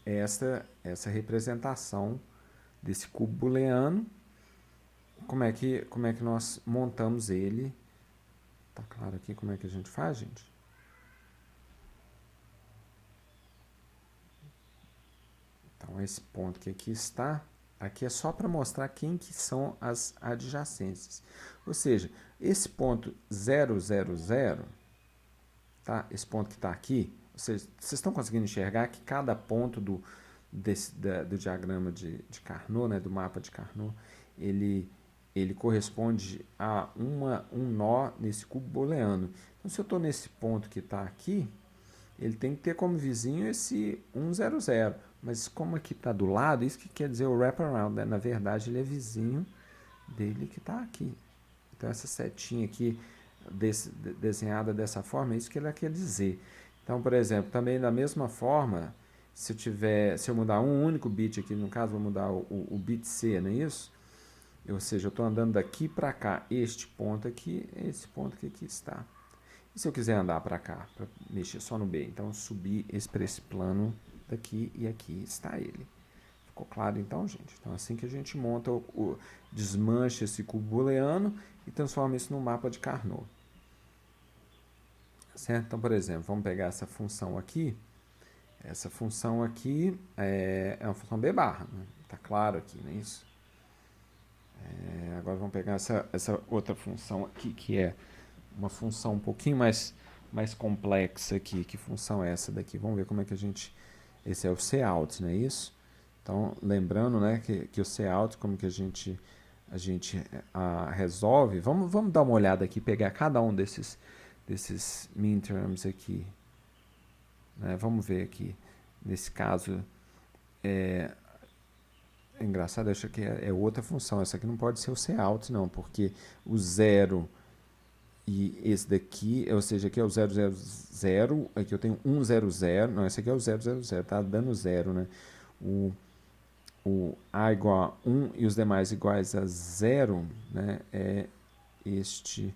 S1: essa representação desse cubo booleano. Como é que nós montamos ele? Tá claro aqui como é que a gente faz, gente? Então, esse ponto que aqui está, aqui é só para mostrar quem que são as adjacências. Ou seja, esse ponto 0, 0, 0, tá? Esse ponto que está aqui, vocês estão conseguindo enxergar que cada ponto do diagrama de Carnot, né, do mapa de Carnot, ele corresponde a um nó nesse cubo booleano. Então, se eu estou nesse ponto que está aqui, ele tem que ter como vizinho esse 1, 0, 0. Mas como aqui está do lado, isso que quer dizer o wraparound, né? Na verdade, ele é vizinho dele que está aqui. Então, essa setinha aqui desenhada dessa forma, é isso que ela quer dizer. Então, por exemplo, também da mesma forma, se eu mudar um único bit aqui, no caso, vou mudar o bit C, não é isso? Ou seja, eu estou andando daqui para cá, este ponto aqui, esse ponto que aqui está. E se eu quiser andar para cá, para mexer só no B? Então, eu subi para esse plano daqui e aqui está ele. Ficou claro então, gente? Então, assim que a gente monta, desmancha esse cubo booleano e transforma isso num mapa de Carnot. Certo? Então, por exemplo, vamos pegar essa função aqui. Essa função aqui é uma função B barra. Né? Tá claro aqui, não é isso? Agora vamos pegar essa outra função aqui, que é uma função um pouquinho mais complexa aqui. Que função é essa daqui? Vamos ver como é que a gente... Esse é o cout, não é isso? Então, lembrando, né, que o cout, como que a gente resolve. Vamos dar uma olhada aqui, pegar cada um desses minterms aqui. Né? Vamos ver aqui. Nesse caso, é engraçado, acho que é outra função. Essa aqui não pode ser o cout, não, porque o 0 e esse daqui, ou seja, aqui é o 0, 0, 0, aqui eu tenho 1, 0, 0, não, esse aqui é o 0, 0, 0, tá dando 0, né? O A igual a 1 e os demais iguais a 0, né, é este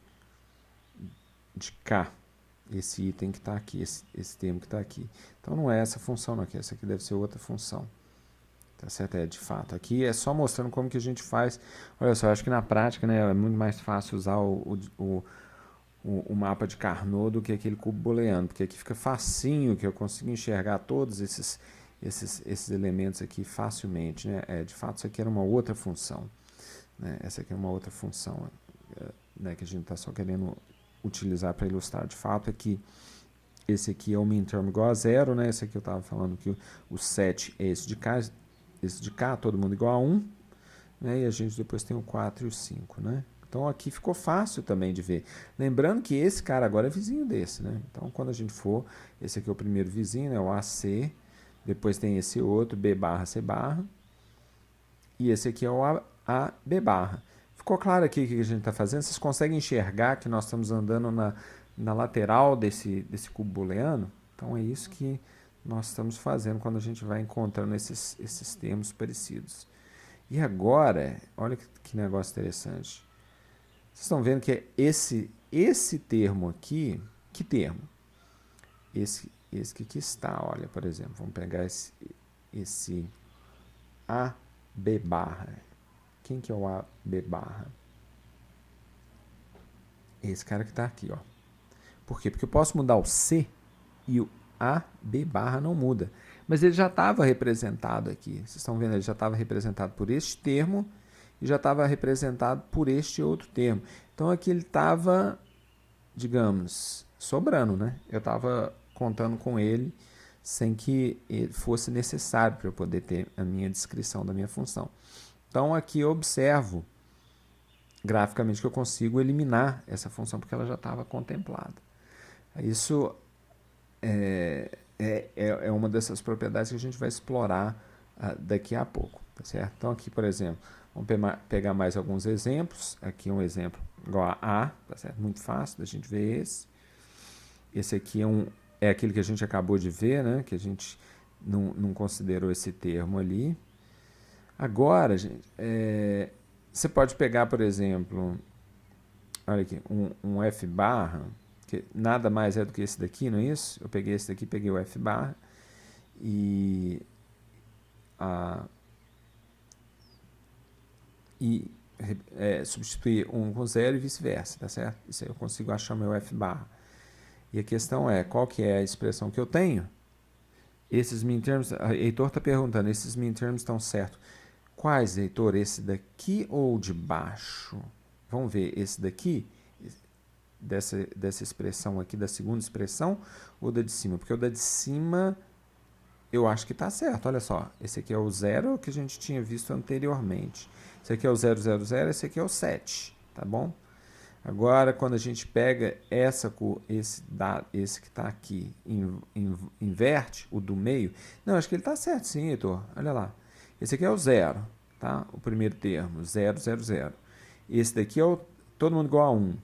S1: de K, esse item que está aqui, esse termo que está aqui. Então, não é essa função não, aqui, essa aqui deve ser outra função. Tá certo? De fato. Aqui é só mostrando como que a gente faz. Olha só, acho que na prática, né, é muito mais fácil usar o mapa de Carnot do que aquele cubo booleano, porque aqui fica facinho, que eu consigo enxergar todos esses elementos aqui facilmente. Né? De fato, isso aqui era uma outra função. Né? Essa aqui é uma outra função, né, que a gente está só querendo utilizar para ilustrar. De fato, é que esse aqui é o minterm igual a 0, né? Esse aqui eu estava falando que o 7 é esse de cá, todo mundo igual a 1, né? E a gente depois tem o 4 e o 5, né? Então aqui ficou fácil também de ver. Lembrando que esse cara agora é vizinho desse, né? Então quando a gente for, esse aqui é o primeiro vizinho, né? O AC, depois tem esse outro, B barra, C barra, e esse aqui é o A, B barra. Ficou claro aqui o que a gente está fazendo? Vocês conseguem enxergar que nós estamos andando na lateral desse cubo booleano? Então é isso que nós estamos fazendo quando a gente vai encontrando esses termos parecidos. E agora, olha que negócio interessante. Vocês estão vendo que é esse termo aqui, que termo? Esse que aqui está, olha, por exemplo, vamos pegar esse AB barra. Quem que é o AB barra? Esse cara que está aqui, ó. Por quê? Porque eu posso mudar o C e o AB barra não muda. Mas ele já estava representado aqui. Vocês estão vendo? Ele já estava representado por este termo e já estava representado por este outro termo. Então aqui ele estava, digamos, sobrando, né? Eu estava contando com ele sem que ele fosse necessário para eu poder ter a minha descrição da minha função. Então aqui eu observo graficamente que eu consigo eliminar essa função porque ela já estava contemplada. Isso é é uma dessas propriedades que a gente vai explorar daqui a pouco, tá certo? Então aqui, por exemplo, vamos pegar mais alguns exemplos. Aqui um exemplo igual a, tá certo? Muito fácil da gente ver esse. Esse aqui é aquele que a gente acabou de ver, né? Que a gente não considerou esse termo ali. Agora, gente, você pode pegar, por exemplo, olha aqui, um F barra, que nada mais é do que esse daqui, não é isso? Eu peguei esse daqui, peguei o F barra e substituir um com zero e vice-versa, tá certo? Isso aí eu consigo achar meu F barra. E a questão é, qual que é a expressão que eu tenho? Esses min-terms, Heitor está perguntando, esses min-terms estão certos. Quais, Heitor? Esse daqui ou de baixo? Vamos ver, esse daqui, dessa expressão aqui, da segunda expressão, ou da de cima? Porque o da de cima, eu acho que está certo. Olha só, esse aqui é o 0 que a gente tinha visto anteriormente. Esse aqui é o 000, esse aqui é o 7, tá bom? Agora, quando a gente pega esse que está aqui, inverte o do meio. Não, acho que ele está certo sim, Heitor. Olha lá. Esse aqui é o 0, tá? O primeiro termo, 0, 0, 0. Esse daqui é todo mundo igual a 1.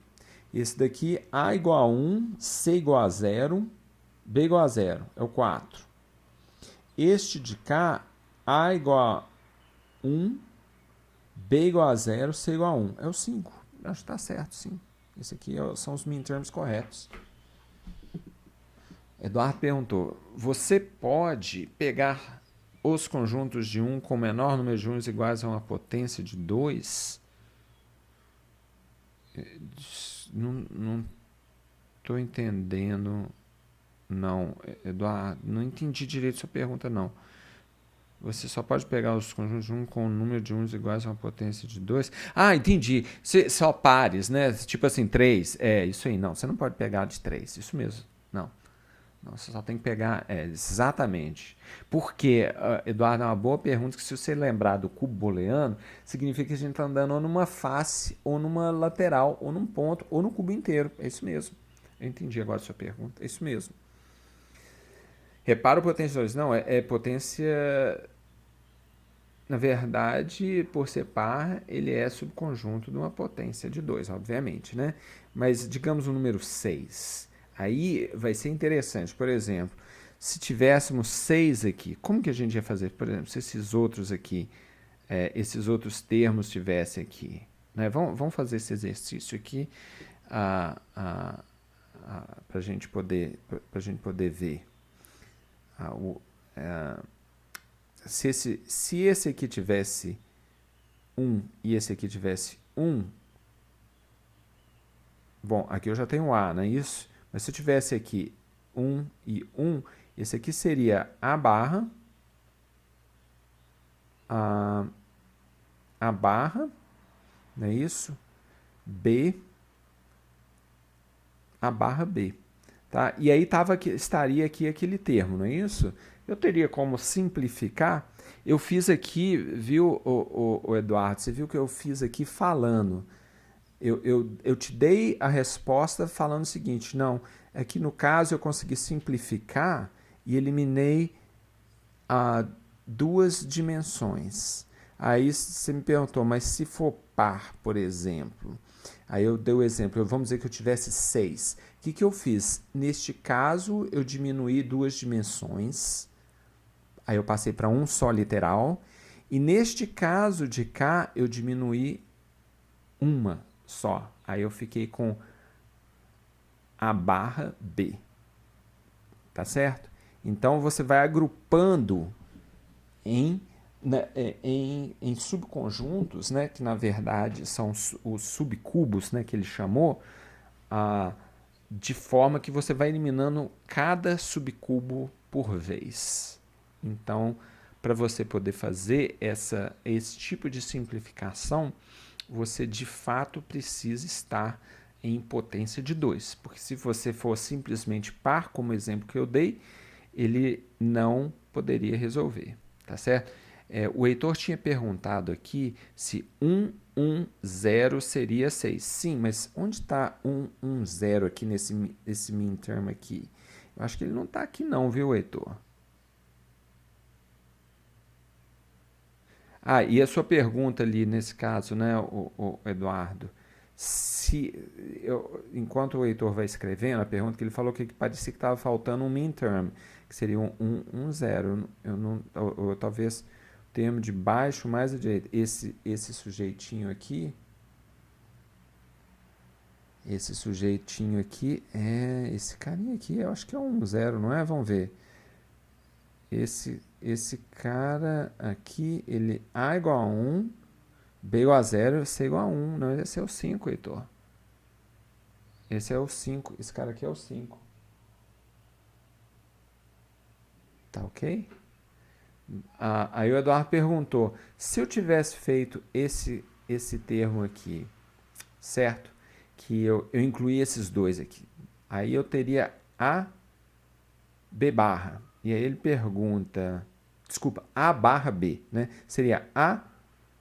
S1: Esse daqui, A igual a 1, C igual a 0, B igual a 0. É o 4. Este de cá, A igual a 1, B igual a 0, C igual a 1. É o 5. Acho que está certo, sim. Esse aqui são os min-terms corretos. Eduardo perguntou, você pode pegar os conjuntos de 1 com o menor número de 1 iguais a uma potência de 2? Não estou entendendo, não. Eduardo, não entendi direito sua pergunta, não. Você só pode pegar os conjuntos de 1 com o número de 1 iguais a uma potência de 2. Ah, entendi. Só pares, né? Tipo assim, 3. É, isso aí. Não, você não pode pegar de 3. Isso mesmo. Não, você só tem que pegar... exatamente. Porque, Eduardo, é uma boa pergunta, que se você lembrar do cubo booleano, significa que a gente está andando ou numa face, ou numa lateral, ou num ponto, ou no cubo inteiro. É isso mesmo. Eu entendi agora a sua pergunta. É isso mesmo. Repara o potência 2. Não, é potência... Na verdade, por ser par, ele é subconjunto de uma potência de 2, obviamente, né? Mas, digamos, o número 6. Aí vai ser interessante. Por exemplo, se tivéssemos 6 aqui, como que a gente ia fazer? Por exemplo, se esses outros aqui, esses outros termos tivessem aqui. Né? Vamos fazer esse exercício aqui para a gente poder ver. Se esse aqui tivesse 1 e esse aqui tivesse 1, bom, aqui eu já tenho A, não é isso? Mas se eu tivesse aqui 1 e 1, esse aqui seria A barra, A barra, não é isso? B, A barra B. Tá? E aí estaria aqui aquele termo, não é isso? Eu teria como simplificar. Eu fiz aqui, viu, o Eduardo, você viu que eu fiz aqui falando. Eu te dei a resposta falando o seguinte, não, é que no caso eu consegui simplificar e eliminei duas dimensões. Aí você me perguntou, mas se for par, por exemplo, aí eu dei o exemplo, vamos dizer que eu tivesse 6. O que eu fiz? Neste caso, eu diminuí duas dimensões, aí eu passei para um só literal, e neste caso de cá, eu diminuí uma só. Aí eu fiquei com A barra B. Tá certo? Então, você vai agrupando em subconjuntos, né, que na verdade são os subcubos, né, que ele chamou, de forma que você vai eliminando cada subcubo por vez. Então, para você poder fazer esse tipo de simplificação, você de fato precisa estar em potência de 2, porque se você for simplesmente par, como o exemplo que eu dei, ele não poderia resolver, tá certo? O Heitor tinha perguntado aqui se 1, 1, 0 seria 6. Sim, mas onde está 1, 1, 0 aqui nesse min term aqui? Eu acho que ele não está aqui não, viu, Heitor? Ah, e a sua pergunta ali, nesse caso, né, o Eduardo, se enquanto o Heitor vai escrevendo, a pergunta que ele falou que parecia que estava faltando um midterm, que seria um zero. Eu não, ou talvez o termo de baixo mais à direita. Esse sujeitinho aqui, esse carinha aqui, eu acho que é um zero, não é? Vamos ver. Esse cara aqui, ele A igual a 1, B igual a 0, C igual a 1. Não, esse é o 5, Heitor. Esse é o 5. Esse cara aqui é o 5. Tá ok? Aí o Eduardo perguntou, se eu tivesse feito esse termo aqui, certo? Que eu incluí esses dois aqui. Aí eu teria A, B barra. E aí ele pergunta, desculpa, A barra B, né? Seria A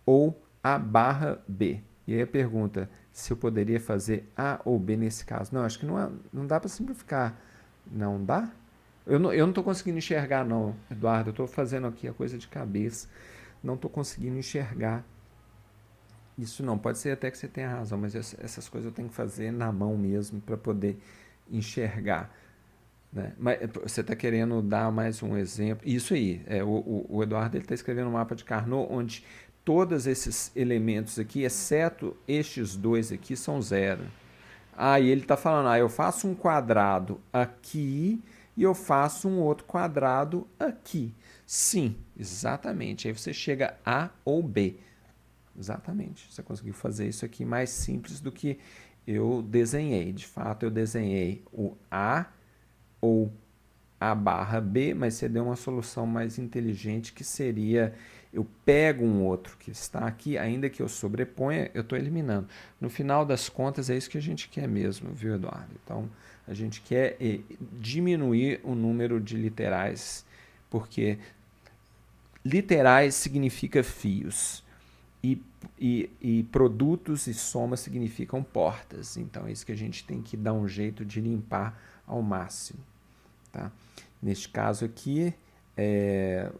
S1: ou A barra B. E aí a pergunta, se eu poderia fazer A ou B nesse caso. Não, acho que não dá para simplificar. Não dá? Eu não estou conseguindo enxergar, não, Eduardo. Eu estou fazendo aqui a coisa de cabeça. Não estou conseguindo enxergar isso não. Pode ser até que você tenha razão, mas essas coisas eu tenho que fazer na mão mesmo para poder enxergar. Né? Mas você está querendo dar mais um exemplo? Isso aí, o Eduardo está escrevendo um mapa de Carnot onde todos esses elementos aqui, exceto estes dois aqui, são zero. E ele está falando, eu faço um quadrado aqui e eu faço um outro quadrado aqui. Sim, exatamente. Aí você chega A ou B. Exatamente. Você conseguiu fazer isso aqui mais simples do que eu desenhei. De fato, eu desenhei o A ou A barra B, mas você deu uma solução mais inteligente que seria, eu pego um outro que está aqui, ainda que eu sobreponha, eu estou eliminando. No final das contas, é isso que a gente quer mesmo, viu, Eduardo? Então, a gente quer diminuir o número de literais, porque literais significa fios. E produtos e somas significam portas. Então, é isso que a gente tem que dar um jeito de limpar ao máximo. Tá? Neste caso aqui,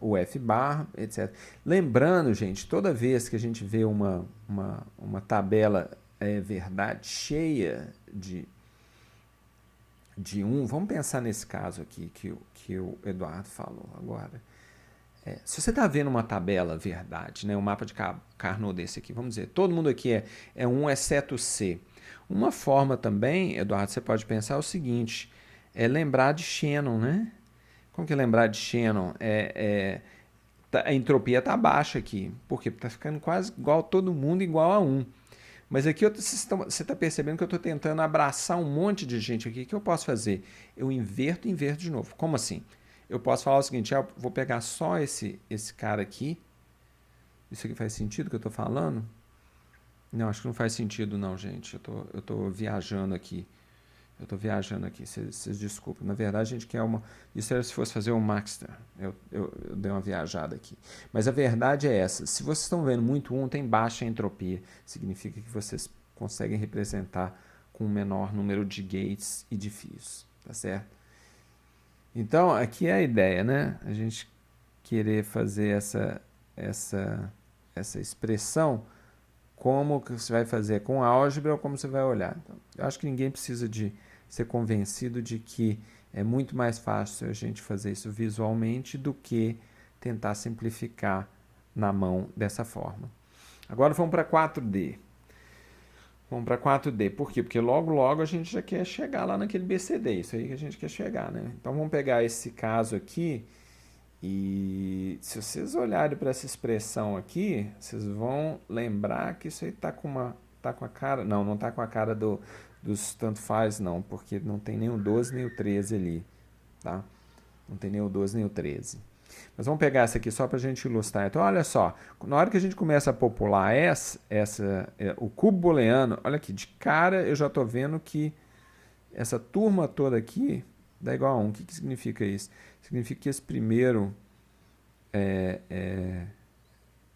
S1: o F bar, etc. Lembrando, gente, toda vez que a gente vê uma tabela verdade cheia de 1, vamos pensar nesse caso aqui que o Eduardo falou agora. Se você está vendo uma tabela verdade, né, um mapa de Carnot desse aqui, vamos dizer, todo mundo aqui é 1 exceto C. Uma forma também, Eduardo, você pode pensar o seguinte, é lembrar de Shannon, né? Como que é lembrar de Shannon? A entropia está baixa aqui. Por quê? Porque está ficando quase igual todo mundo, igual a 1. Mas aqui você está percebendo que eu estou tentando abraçar um monte de gente aqui. O que eu posso fazer? Eu inverto e inverto de novo. Como assim? Eu posso falar o seguinte, eu vou pegar só esse cara aqui. Isso aqui faz sentido que eu estou falando? Não, acho que não faz sentido não, gente. Eu estou viajando aqui. Vocês desculpem. Na verdade, a gente quer uma... Isso era se fosse fazer um Maxter. Eu dei uma viajada aqui. Mas a verdade é essa. Se vocês estão vendo muito 1, tem baixa entropia. Significa que vocês conseguem representar com um menor número de gates e de fios. Tá certo? Então, aqui é a ideia, né? A gente querer fazer essa expressão como que você vai fazer com álgebra ou como você vai olhar. Então, eu acho que ninguém precisa de ser convencido de que é muito mais fácil a gente fazer isso visualmente do que tentar simplificar na mão dessa forma. Agora vamos para 4D. Vamos para 4D. Por quê? Porque logo, logo a gente já quer chegar lá naquele BCD. Isso aí que a gente quer chegar, né? Então vamos pegar esse caso aqui e se vocês olharem para essa expressão aqui, vocês vão lembrar que isso aí tá com a cara... Não está com a cara dos tanto faz, não, porque não tem nem o 12 nem o 13 ali, tá? Não tem nem o 12 nem o 13. Mas vamos pegar essa aqui só para a gente ilustrar. Então, olha só, na hora que a gente começa a popular o cubo booleano, olha aqui, de cara eu já estou vendo que essa turma toda aqui dá igual a 1. O que significa isso? Significa que esse primeiro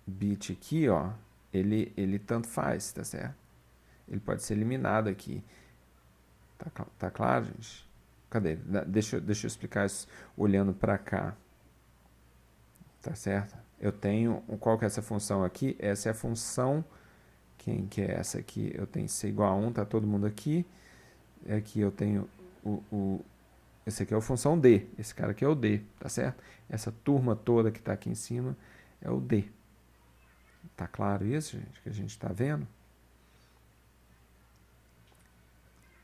S1: bit aqui, ó, ele tanto faz, tá certo? Ele pode ser eliminado aqui. Tá claro, gente? Cadê? Deixa eu explicar isso olhando para cá. Tá certo? Eu tenho, qual que é essa função aqui? Essa é a função, quem que é essa aqui? Eu tenho C igual a 1, tá todo mundo aqui. Aqui eu tenho esse aqui é a função D, esse cara aqui é o D, tá certo? Essa turma toda que está aqui em cima é o D. Tá claro isso, gente, que a gente está vendo?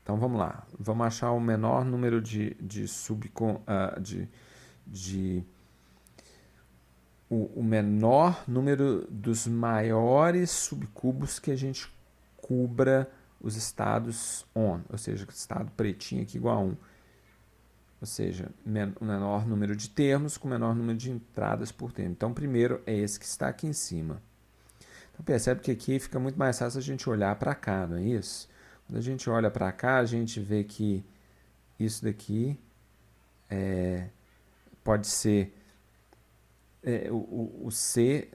S1: Então vamos lá, vamos achar o menor número de o menor número dos maiores subcubos que a gente cubra os estados on, ou seja, o estado pretinho aqui igual a 1. Ou seja, o menor número de termos com o menor número de entradas por termo. Então, primeiro é esse que está aqui em cima. Então, percebe que aqui fica muito mais fácil a gente olhar para cá, não é isso? Quando a gente olha para cá, a gente vê que isso daqui pode ser o C,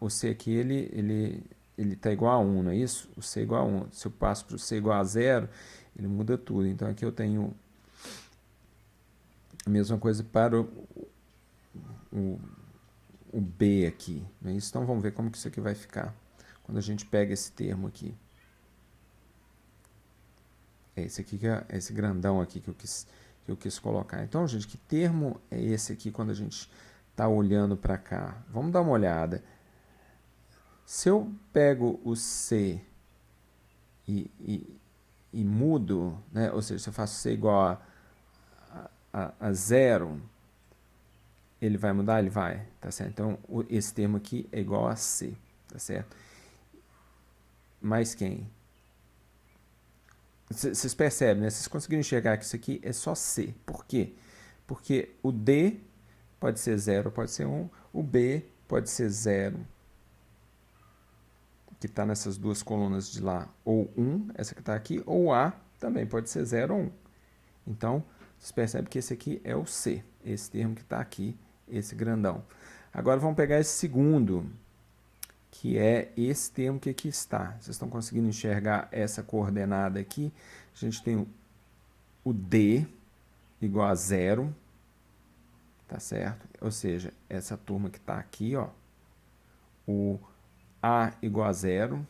S1: o C aqui ele está igual a 1, não é isso? O C é igual a 1. Se eu passo para o C igual a 0, ele muda tudo. Então aqui eu tenho a mesma coisa para o B aqui, não é isso? Então vamos ver como que isso aqui vai ficar quando a gente pega esse termo aqui. É esse aqui que é esse grandão aqui que eu quis colocar. Então, gente, que termo é esse aqui quando a gente está olhando para cá? Vamos dar uma olhada. Se eu pego o C e mudo, né? Ou seja, se eu faço C igual a 0, ele vai mudar? Ele vai, tá certo? Então, esse termo aqui é igual a C, tá certo? Mais quem? Vocês percebem, né? Vocês conseguiram enxergar que isso aqui é só C. Por quê? Porque o D pode ser 0, pode ser 1. O B pode ser 0, que está nessas duas colunas de lá, ou 1, essa que está aqui, ou o A também pode ser 0 ou 1. Então, vocês percebem que esse aqui é o C, esse termo que está aqui, esse grandão. Agora vamos pegar esse segundo, que é esse termo que aqui está. Vocês estão conseguindo enxergar essa coordenada aqui? A gente tem o D igual a 0, tá certo? Ou seja, essa turma que está aqui, ó, o A igual a 0,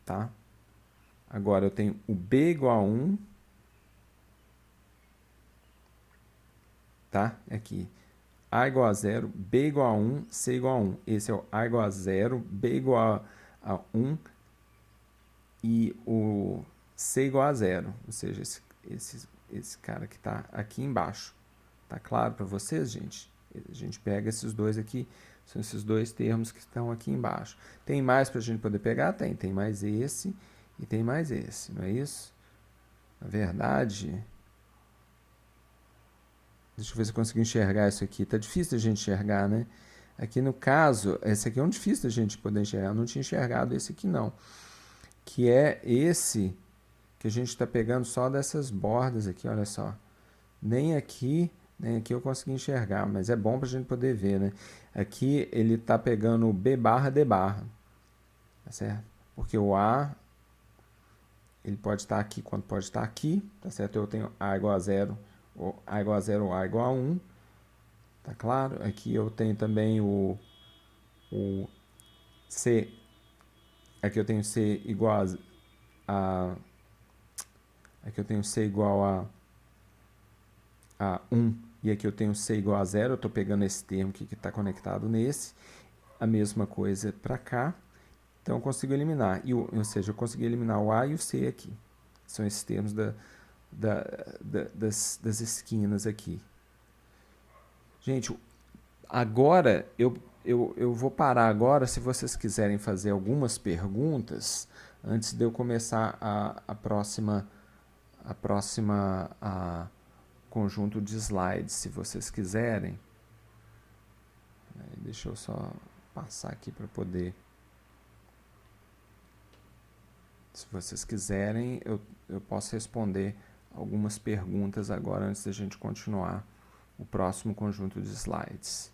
S1: tá? Agora eu tenho o B igual a 1, tá? Aqui. A igual a 0, B igual a 1, C igual a 1. Esse é o A igual a 0, B igual a 1 e o C igual a 0. Ou seja, esse cara que está aqui embaixo. Tá claro para vocês, gente? A gente pega esses dois aqui, são esses dois termos que estão aqui embaixo. Tem mais para a gente poder pegar? Tem mais esse e tem mais esse, não é isso? Na verdade, deixa eu ver se eu consigo enxergar isso aqui. Tá difícil a gente enxergar, né? Aqui no caso, esse aqui é um difícil a gente poder enxergar. Eu não tinha enxergado esse aqui não. Que é esse que a gente está pegando só dessas bordas aqui, olha só. Nem aqui eu consegui enxergar, mas é bom para a gente poder ver, né? Aqui ele está pegando o B barra D barra, tá certo? Porque o A, ele pode estar aqui quanto pode estar aqui, tá certo? Eu tenho A igual a 0, ou A igual a 0 ou A igual a 1, tá claro? Aqui eu tenho também o C, aqui eu tenho C igual aqui eu tenho C igual a 1 e aqui eu tenho C igual a 0, eu estou pegando esse termo que está conectado nesse, a mesma coisa para cá, então eu consigo eliminar, ou seja, eu consegui eliminar o A e o C aqui, são esses termos das esquinas aqui. Gente, agora eu vou parar agora, se vocês quiserem fazer algumas perguntas, antes de eu começar a próxima conjunto de slides, se vocês quiserem. Deixa eu só passar aqui para poder... Se vocês quiserem, eu posso responder algumas perguntas agora antes da gente continuar o próximo conjunto de slides.